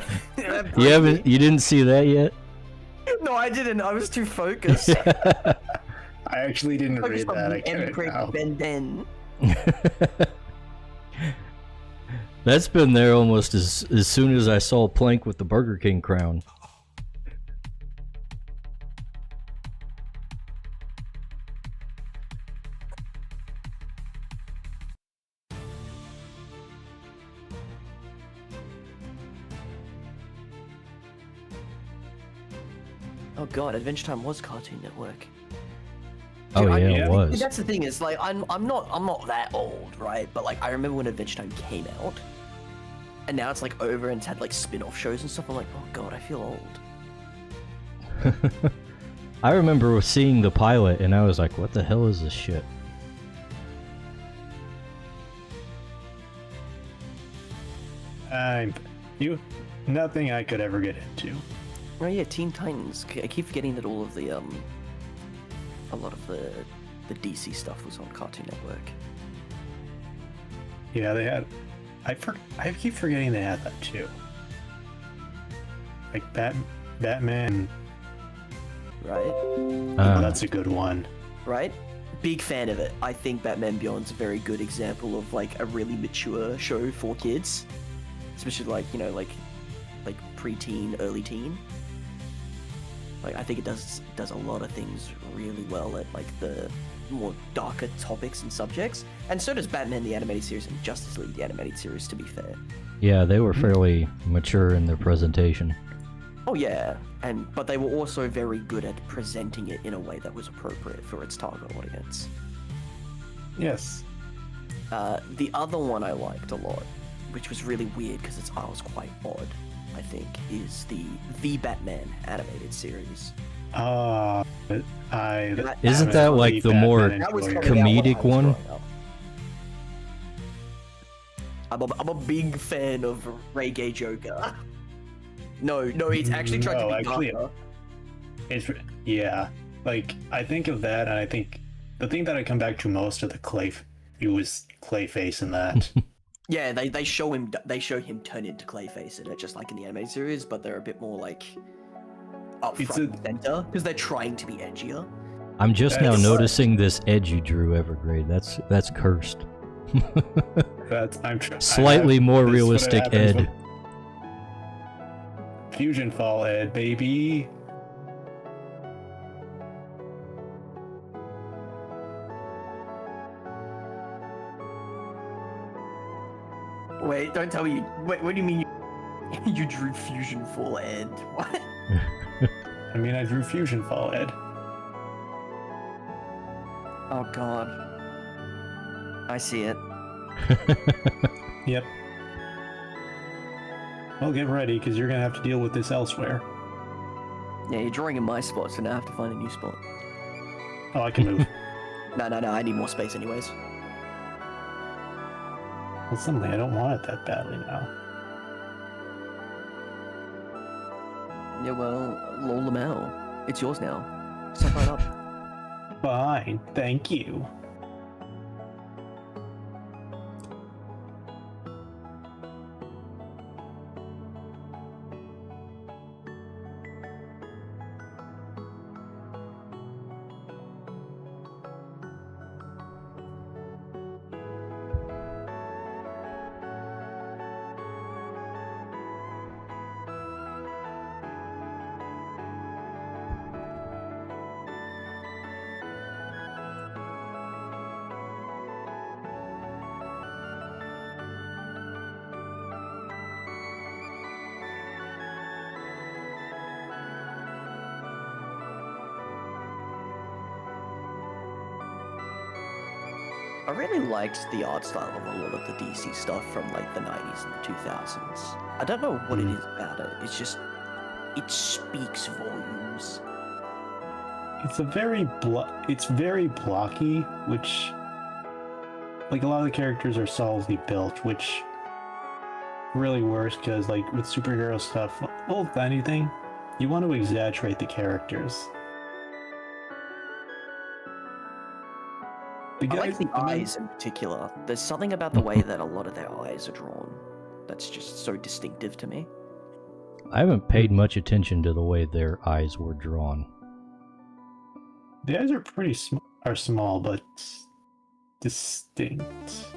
Speaker 1: You didn't see that yet?
Speaker 4: No, I didn't. I was too focused.
Speaker 2: I actually didn't read that. I couldn't now.
Speaker 4: Ben.
Speaker 1: That's been there almost as soon as I saw Plank with the Burger King crown.
Speaker 4: Oh god, Adventure Time was Cartoon Network.
Speaker 1: Oh
Speaker 4: Dude,
Speaker 1: yeah, it was.
Speaker 4: That's the thing is like I'm not that old, right? But like I remember when Adventure Time came out, and now it's like over and it's had like spin-off shows and stuff. I'm like, oh god, I feel old.
Speaker 1: I remember seeing the pilot and I was like, what the hell is this shit?
Speaker 2: Nothing I could ever get into.
Speaker 4: Oh yeah, Teen Titans. I keep forgetting that all of the a lot of the DC stuff was on Cartoon Network.
Speaker 2: Yeah, they had. I keep forgetting they had that too. Like Batman.
Speaker 4: Right.
Speaker 2: That's a good one.
Speaker 4: Right. Big fan of it. I think Batman Beyond's a very good example of like a really mature show for kids, especially like like pre-teen, early teen. Like I think it does a lot of things really well at like the more darker topics and subjects, and so does Batman the Animated Series and Justice League the Animated Series, to be fair.
Speaker 1: Yeah, they were fairly mature in their presentation.
Speaker 4: Oh yeah, but they were also very good at presenting it in a way that was appropriate for its target audience.
Speaker 2: Yes.
Speaker 4: The other one I liked a lot, which was really weird because its art was quite odd, I think, is the Batman animated series.
Speaker 1: Isn't that like the more comedic one?
Speaker 4: I'm a big fan of Reggae Joker. No, it's actually trying to be darker.
Speaker 2: Yeah, like I think of that, and I think the thing that I come back to most of the Clayface in that.
Speaker 4: Yeah, they show him turn into Clayface in it, just like in the animated series, but they're a bit more like up front and center because they're trying to be edgier.
Speaker 1: I'm just now noticing this edge you drew, Evergrade. That's cursed. Slightly more realistic Ed.
Speaker 2: Fusion Fall Ed, baby.
Speaker 4: Wait, don't tell me. Wait, what do you mean you drew Fusion Fall Ed? What?
Speaker 2: I mean, I drew Fusion Fall Ed.
Speaker 4: Oh god. I see it.
Speaker 2: Yep. Well, get ready, because you're going to have to deal with this elsewhere.
Speaker 4: Yeah, you're drawing in my spot, so now I have to find a new spot.
Speaker 2: Oh, I can move.
Speaker 4: No, I need more space anyways.
Speaker 2: Well, suddenly I don't want it that badly now.
Speaker 4: Yeah, well, lol Lamel. It's yours now. Step right up.
Speaker 2: Fine, thank you.
Speaker 4: I really liked the art style of a lot of the DC stuff from like the 90s and the 2000s. I don't know what it is about it. It's just, it speaks volumes.
Speaker 2: It's very blocky, which, like, a lot of the characters are solidly built, which really works because, like, with superhero stuff, well, if anything, you want to exaggerate the characters.
Speaker 4: I like the eyes in particular. There's something about the way that a lot of their eyes are drawn that's just so distinctive to me.
Speaker 1: I haven't paid much attention to the way their eyes were drawn.
Speaker 2: The eyes are pretty small, but distinct.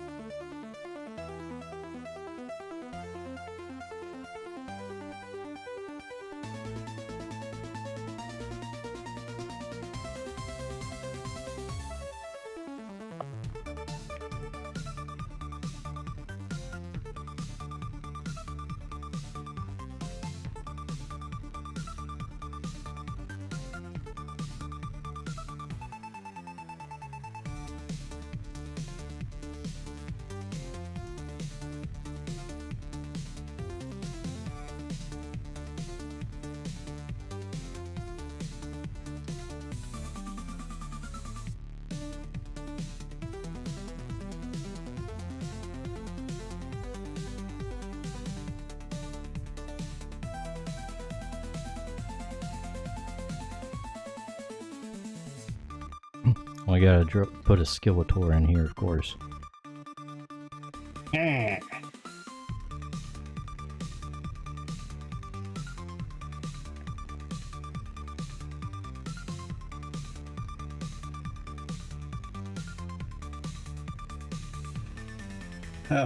Speaker 1: I gotta put a Skeletor in here, of course.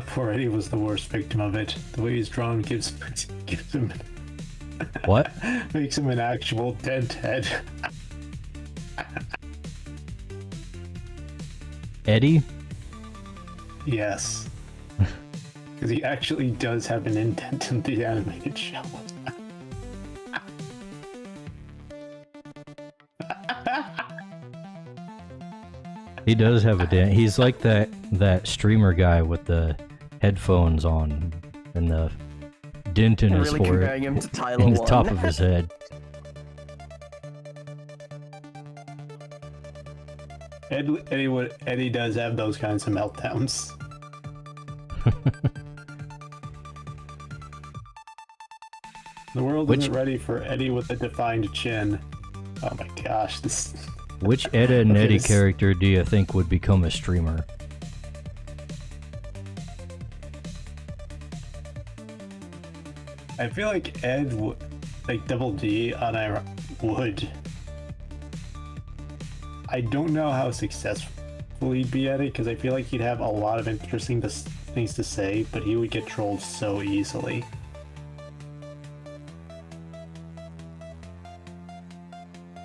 Speaker 2: Poor Eddie was the worst victim of it. The way he's drawn gives him
Speaker 1: What?
Speaker 2: makes him an actual dead head.
Speaker 1: Eddie?
Speaker 2: Yes. Because he actually does have an indent in the animated show.
Speaker 1: He does have a dent. He's like that streamer guy with the headphones on and the dent in
Speaker 4: I'm
Speaker 1: his
Speaker 4: really
Speaker 1: forehead,
Speaker 4: comparing him to Tyler
Speaker 1: in the
Speaker 4: 1.
Speaker 1: top of his head.
Speaker 2: Eddie does have those kinds of meltdowns. The world isn't ready for Eddie with a defined chin. Oh my gosh, this...
Speaker 1: Which Ed and
Speaker 2: Okay,
Speaker 1: Eddie
Speaker 2: this-
Speaker 1: character do you think would become a streamer?
Speaker 2: I feel like Ed, like Double D on I would. I don't know how successful he'd be at it because I feel like he'd have a lot of interesting things to say, but he would get trolled so easily.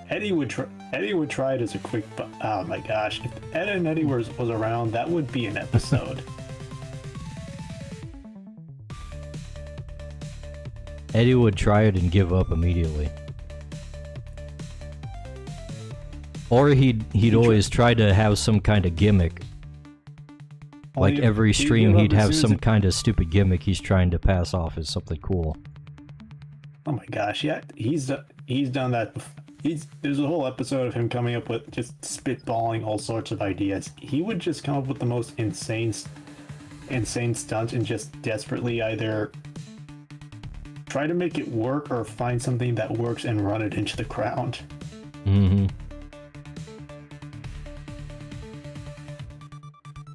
Speaker 2: Eddie would try it as a quick. Oh my gosh! If Ed and Eddie was around, that would be an episode.
Speaker 1: Eddie would try it and give up immediately. Or he'd always try to have some kind of gimmick. Like every stream, he'd have some kind of stupid gimmick he's trying to pass off as something cool.
Speaker 2: Oh my gosh! Yeah, he's done that. There's a whole episode of him coming up with just spitballing all sorts of ideas. He would just come up with the most insane stunts and just desperately either try to make it work or find something that works and run it into the ground.
Speaker 1: Mm-hmm.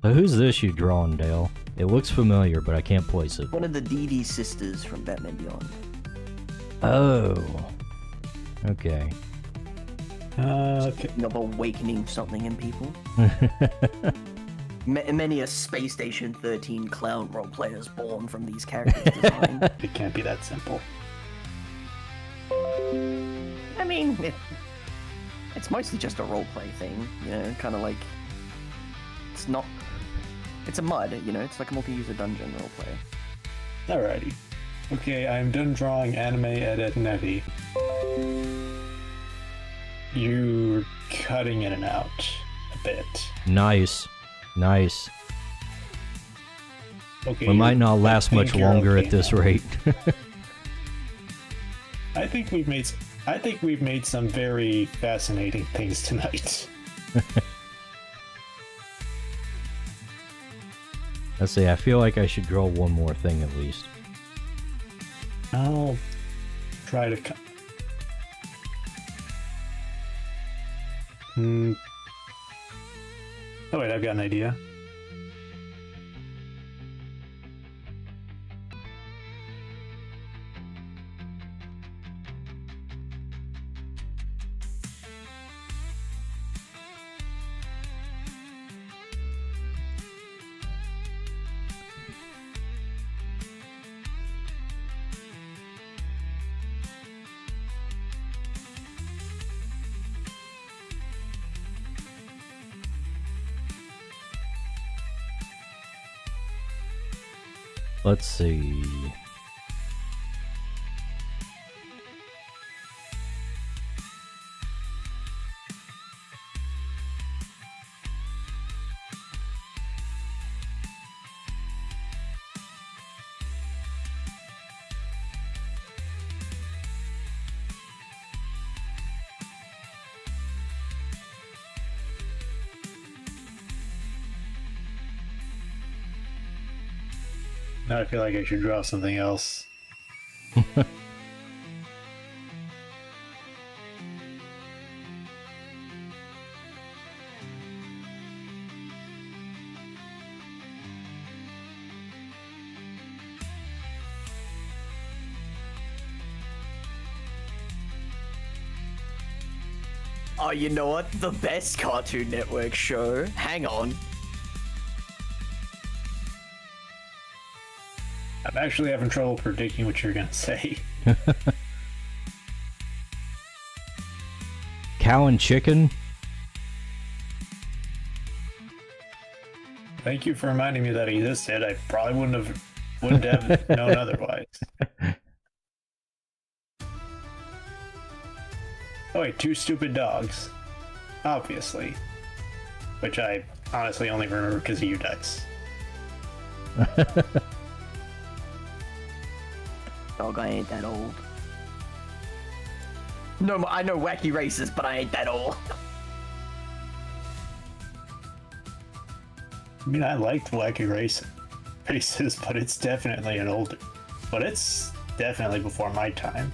Speaker 1: So who's this you drawn, Dale? It looks familiar, but I can't place it.
Speaker 4: One of the Dee sisters from Batman Beyond.
Speaker 1: Oh. Okay.
Speaker 2: Okay.
Speaker 4: Of awakening something in people. Many a Space Station 13 clown roleplayers born from these characters' design.
Speaker 2: It can't be that simple.
Speaker 4: I mean, it's mostly just a roleplay thing, you know, kind of like... It's not... It's a MUD, you know, it's like a multi-user dungeon roleplay.
Speaker 2: Alrighty. Okay, I'm done drawing anime Ed and Eddie. You're cutting in and out a bit.
Speaker 1: Nice. Nice.
Speaker 2: Okay,
Speaker 1: We might not last
Speaker 2: I
Speaker 1: much
Speaker 2: think you're
Speaker 1: longer
Speaker 2: okay
Speaker 1: at this
Speaker 2: now.
Speaker 1: rate.
Speaker 2: I think we've made some very fascinating things tonight.
Speaker 1: Let's see, I feel like I should draw one more thing at least.
Speaker 2: I'll try to. Oh wait, I've got an idea.
Speaker 1: Let's see.
Speaker 2: Now I feel like I should draw something else.
Speaker 4: Oh, you know what? The best Cartoon Network show. Hang on.
Speaker 2: I'm actually having trouble predicting what you're gonna say.
Speaker 1: Cow and chicken?
Speaker 2: Thank you for reminding me that it existed. I probably wouldn't have known otherwise. Oh wait, two stupid dogs. Obviously. Which I honestly only remember because of you dice.
Speaker 4: Dog, I ain't that old. No, I know wacky races, but I ain't that old.
Speaker 2: I mean, I liked Wacky Races, but it's definitely an older. But it's definitely before my time.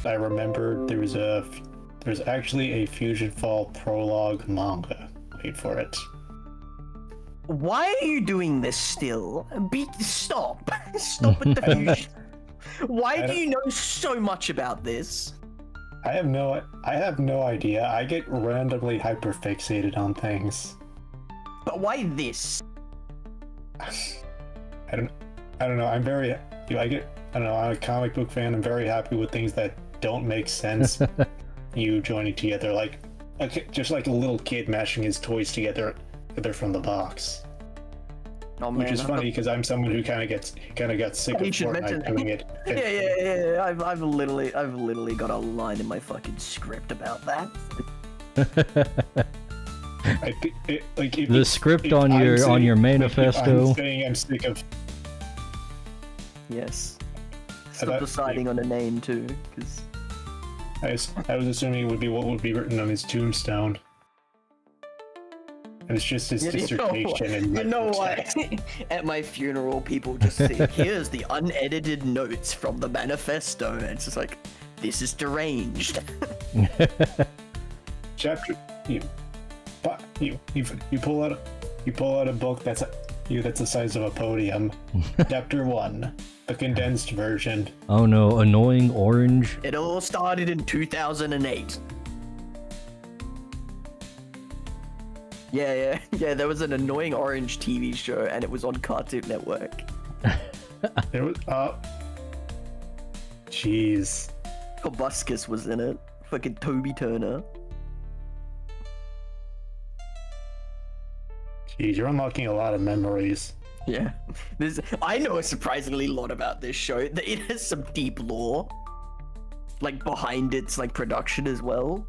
Speaker 2: I remember there's actually a Fusion Fall prologue manga. Wait for it.
Speaker 4: Why are you doing this still? Stop. Stop with the fusion. Why do you know so much about this?
Speaker 2: I have no idea. I get randomly hyperfixated on things.
Speaker 4: But why this?
Speaker 2: I don't know. I'm a comic book fan. I'm very happy with things that don't make sense. You joining together just like a little kid mashing his toys together from the box.
Speaker 4: Oh, man,
Speaker 2: which is funny because I'm someone who kind of got sick of Fortnite doing it.
Speaker 4: Yeah. I've literally got a line in my fucking script about that.
Speaker 2: I think
Speaker 1: The script on your manifesto.
Speaker 2: I'm saying I'm sick of.
Speaker 4: Yes. Stop deciding on a name too, because
Speaker 2: I was assuming it would be what would be written on his tombstone. And it's just his dissertation.
Speaker 4: You know what? At my funeral, people just say, "Here's the unedited notes from the manifesto," and it's just like, "This is deranged."
Speaker 2: Chapter you pull out a book that's that's the size of a podium. Chapter 1, the condensed version.
Speaker 1: Oh no, annoying orange.
Speaker 4: It all started in 2008. Yeah. There was an annoying orange TV show, and it was on Cartoon Network.
Speaker 2: There was jeez.
Speaker 4: Proboscis was in it. Fucking Toby Turner.
Speaker 2: Jeez, you're unlocking a lot of memories.
Speaker 4: Yeah. I know a surprisingly lot about this show. It has some deep lore. Like, behind its, like, production as well.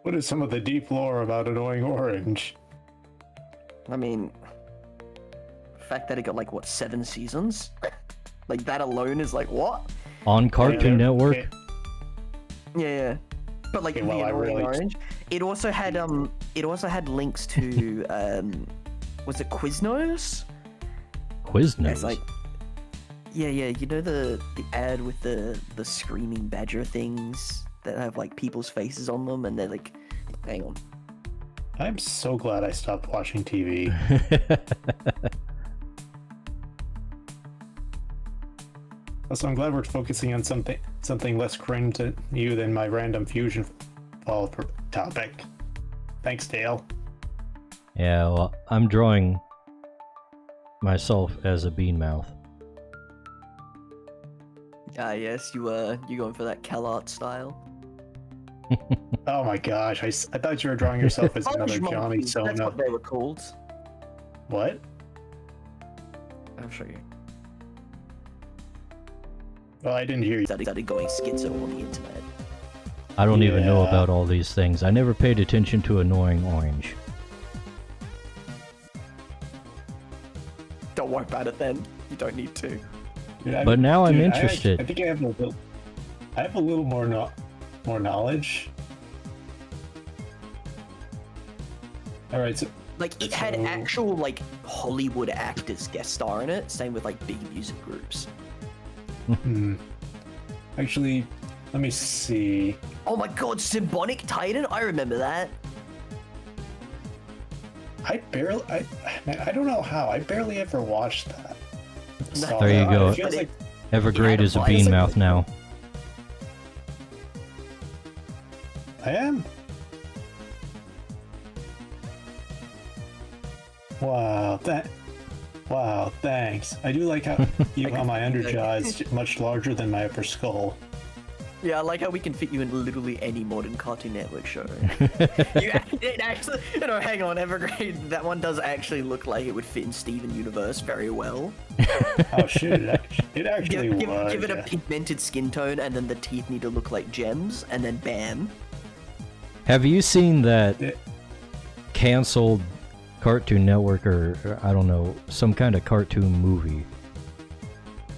Speaker 2: What is some of the deep lore about Annoying Orange?
Speaker 4: I mean, the fact that it got, like, what, 7 seasons? Like, that alone is like, what?
Speaker 1: On Cartoon Network?
Speaker 4: Yeah. But, like,
Speaker 2: Okay,
Speaker 4: the
Speaker 2: well, I
Speaker 4: Annoying
Speaker 2: really-
Speaker 4: Orange. It also had links to, was it Quiznos?
Speaker 1: Quiznos.
Speaker 4: It's like, yeah, you know the ad with the screaming badger things that have like people's faces on them, and they're like, hang on.
Speaker 2: I'm so glad I stopped watching TV. Also, I'm glad we're focusing on something less cringe to you than my random fusion fall topic. Thanks, Dale.
Speaker 1: Yeah, well, I'm drawing myself as a bean mouth.
Speaker 4: Ah, yes, you going for that CalArt style.
Speaker 2: Oh my gosh, I thought you were drawing yourself as another
Speaker 4: Orange
Speaker 2: Johnny
Speaker 4: monkeys, that's
Speaker 2: Sona.
Speaker 4: what they were called.
Speaker 2: What?
Speaker 4: I'll show you.
Speaker 2: Well, I didn't hear you.
Speaker 4: Started going schizo on the internet.
Speaker 1: I don't even know
Speaker 2: Yeah.
Speaker 1: about all these things. I never paid attention to Annoying Orange.
Speaker 4: Don't worry about it then. You don't need to.
Speaker 2: Dude,
Speaker 1: But now I'm
Speaker 2: dude,
Speaker 1: interested.
Speaker 2: I think I have a little more knowledge. All right, so
Speaker 4: Like, it had
Speaker 2: So-
Speaker 4: actual, like, Hollywood actors guest star in it. Same with, like, big music groups.
Speaker 2: actually, let me see.
Speaker 4: Oh my god, Symbonic Titan? I remember that.
Speaker 2: I don't know how. I barely ever watched that. Saw
Speaker 1: There you
Speaker 2: that.
Speaker 1: go.
Speaker 2: It feels like
Speaker 1: Evergrade
Speaker 4: Yeah,
Speaker 1: is a
Speaker 4: why
Speaker 1: bean
Speaker 4: is it-
Speaker 1: mouth now.
Speaker 2: I am. Wow, thanks. I do like how how my underjaw is much larger than my upper skull.
Speaker 4: Yeah, I like how we can fit you in literally any modern Cartoon Network show. It actually, hang on, Evergrade, that one does actually look like it would fit in Steven Universe very well.
Speaker 2: Oh shit! It actually
Speaker 4: Give
Speaker 2: was.
Speaker 4: it a
Speaker 2: yeah.
Speaker 4: pigmented skin tone, and then the teeth need to look like gems, and then bam.
Speaker 1: Have you seen that
Speaker 2: It-
Speaker 1: canceled Cartoon Network or I don't know, some kind of cartoon movie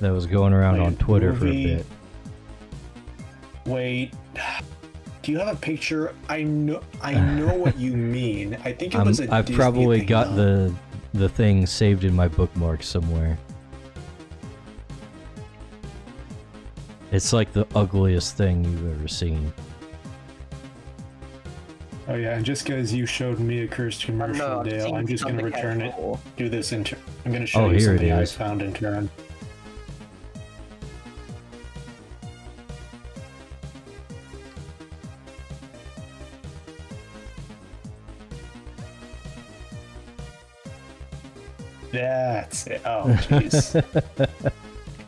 Speaker 1: that was going around
Speaker 2: Like
Speaker 1: on
Speaker 2: a
Speaker 1: Twitter for a
Speaker 2: movie?
Speaker 1: bit?
Speaker 2: Wait, do you have a picture? I know what you mean. I think it was a
Speaker 1: I've
Speaker 2: Disney
Speaker 1: probably
Speaker 2: thing,
Speaker 1: got
Speaker 2: though.
Speaker 1: the thing saved in my bookmarks somewhere. It's like the ugliest thing you've ever seen.
Speaker 2: Oh yeah, and just because you showed me a cursed commercial, Dale, I'm just gonna return it. Do this in turn. I'm gonna show
Speaker 1: Oh,
Speaker 2: you
Speaker 1: here it
Speaker 2: something I
Speaker 1: is.
Speaker 2: found in turn. That's it. Oh, jeez.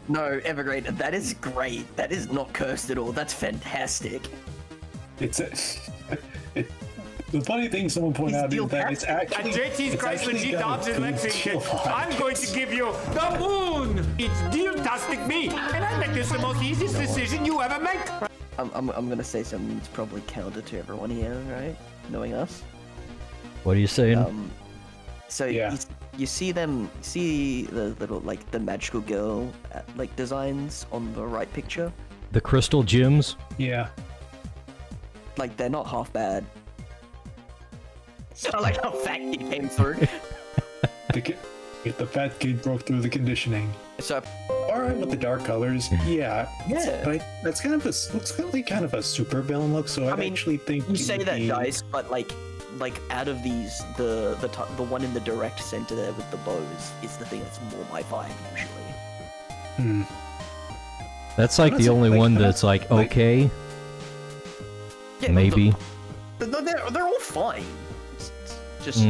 Speaker 4: No, Evergrade, that is great. That is not cursed at all. That's fantastic.
Speaker 2: It's the funny thing someone pointed out is that it's actually
Speaker 6: At JT's
Speaker 2: it's
Speaker 6: Chrysler
Speaker 2: actually
Speaker 6: Jeep
Speaker 2: got a
Speaker 6: Dodge in
Speaker 2: good
Speaker 6: Lexington,
Speaker 2: kill
Speaker 6: I'm going to give you the moon! It's deal-tastic me, and I make this the most easiest decision you ever make!
Speaker 4: I'm gonna say something that's probably counter to everyone here, right? Knowing us.
Speaker 1: What are you saying?
Speaker 4: So
Speaker 2: Yeah.
Speaker 4: you see the little like the magical girl like designs on the right picture.
Speaker 1: The crystal gems?
Speaker 2: Yeah.
Speaker 4: Like they're not half bad. I like how fat kid came through.
Speaker 2: If the fat kid broke through the conditioning.
Speaker 4: So
Speaker 2: Alright with the dark colors, yeah.
Speaker 4: Yeah.
Speaker 2: But that's kind of looks like kind of a super villain look, so I
Speaker 4: mean,
Speaker 2: actually think
Speaker 4: you
Speaker 2: it
Speaker 4: say
Speaker 2: would
Speaker 4: that,
Speaker 2: be-
Speaker 4: Dice, but like out of these, the one in the direct center there with the bows is the thing that's more my vibe usually.
Speaker 1: That's like the only one that's like okay,
Speaker 4: Yeah,
Speaker 1: maybe.
Speaker 4: They're all fine. It's just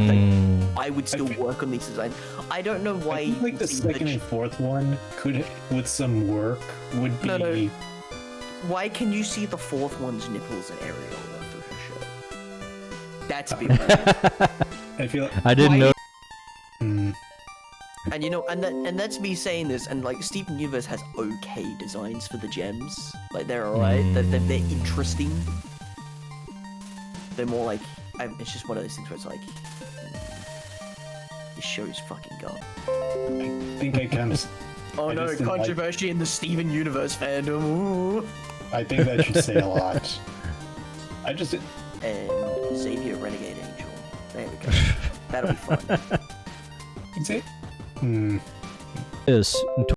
Speaker 4: I would still work on these designs. I don't know why.
Speaker 2: I think like the second and fourth one could, with some work, would be.
Speaker 4: No. Why can you see the fourth one's nipples and areola through her shirt? That's a bit weird.
Speaker 2: I feel.
Speaker 1: I didn't know.
Speaker 4: And you know, and that's me saying this, and like Steven Universe has okay designs for the gems. Like they're alright. They're interesting. They're more like it's just one of those things where it's like this show's fucking gone.
Speaker 2: I think I kind of.
Speaker 4: Oh
Speaker 2: I
Speaker 4: no,
Speaker 2: just didn't like-
Speaker 4: controversy in the Steven Universe fandom. Ooh.
Speaker 2: I think that should say a lot. I just.
Speaker 4: And Xavier Renegade Angel. There we go. That'll be fun.
Speaker 2: Say.
Speaker 1: This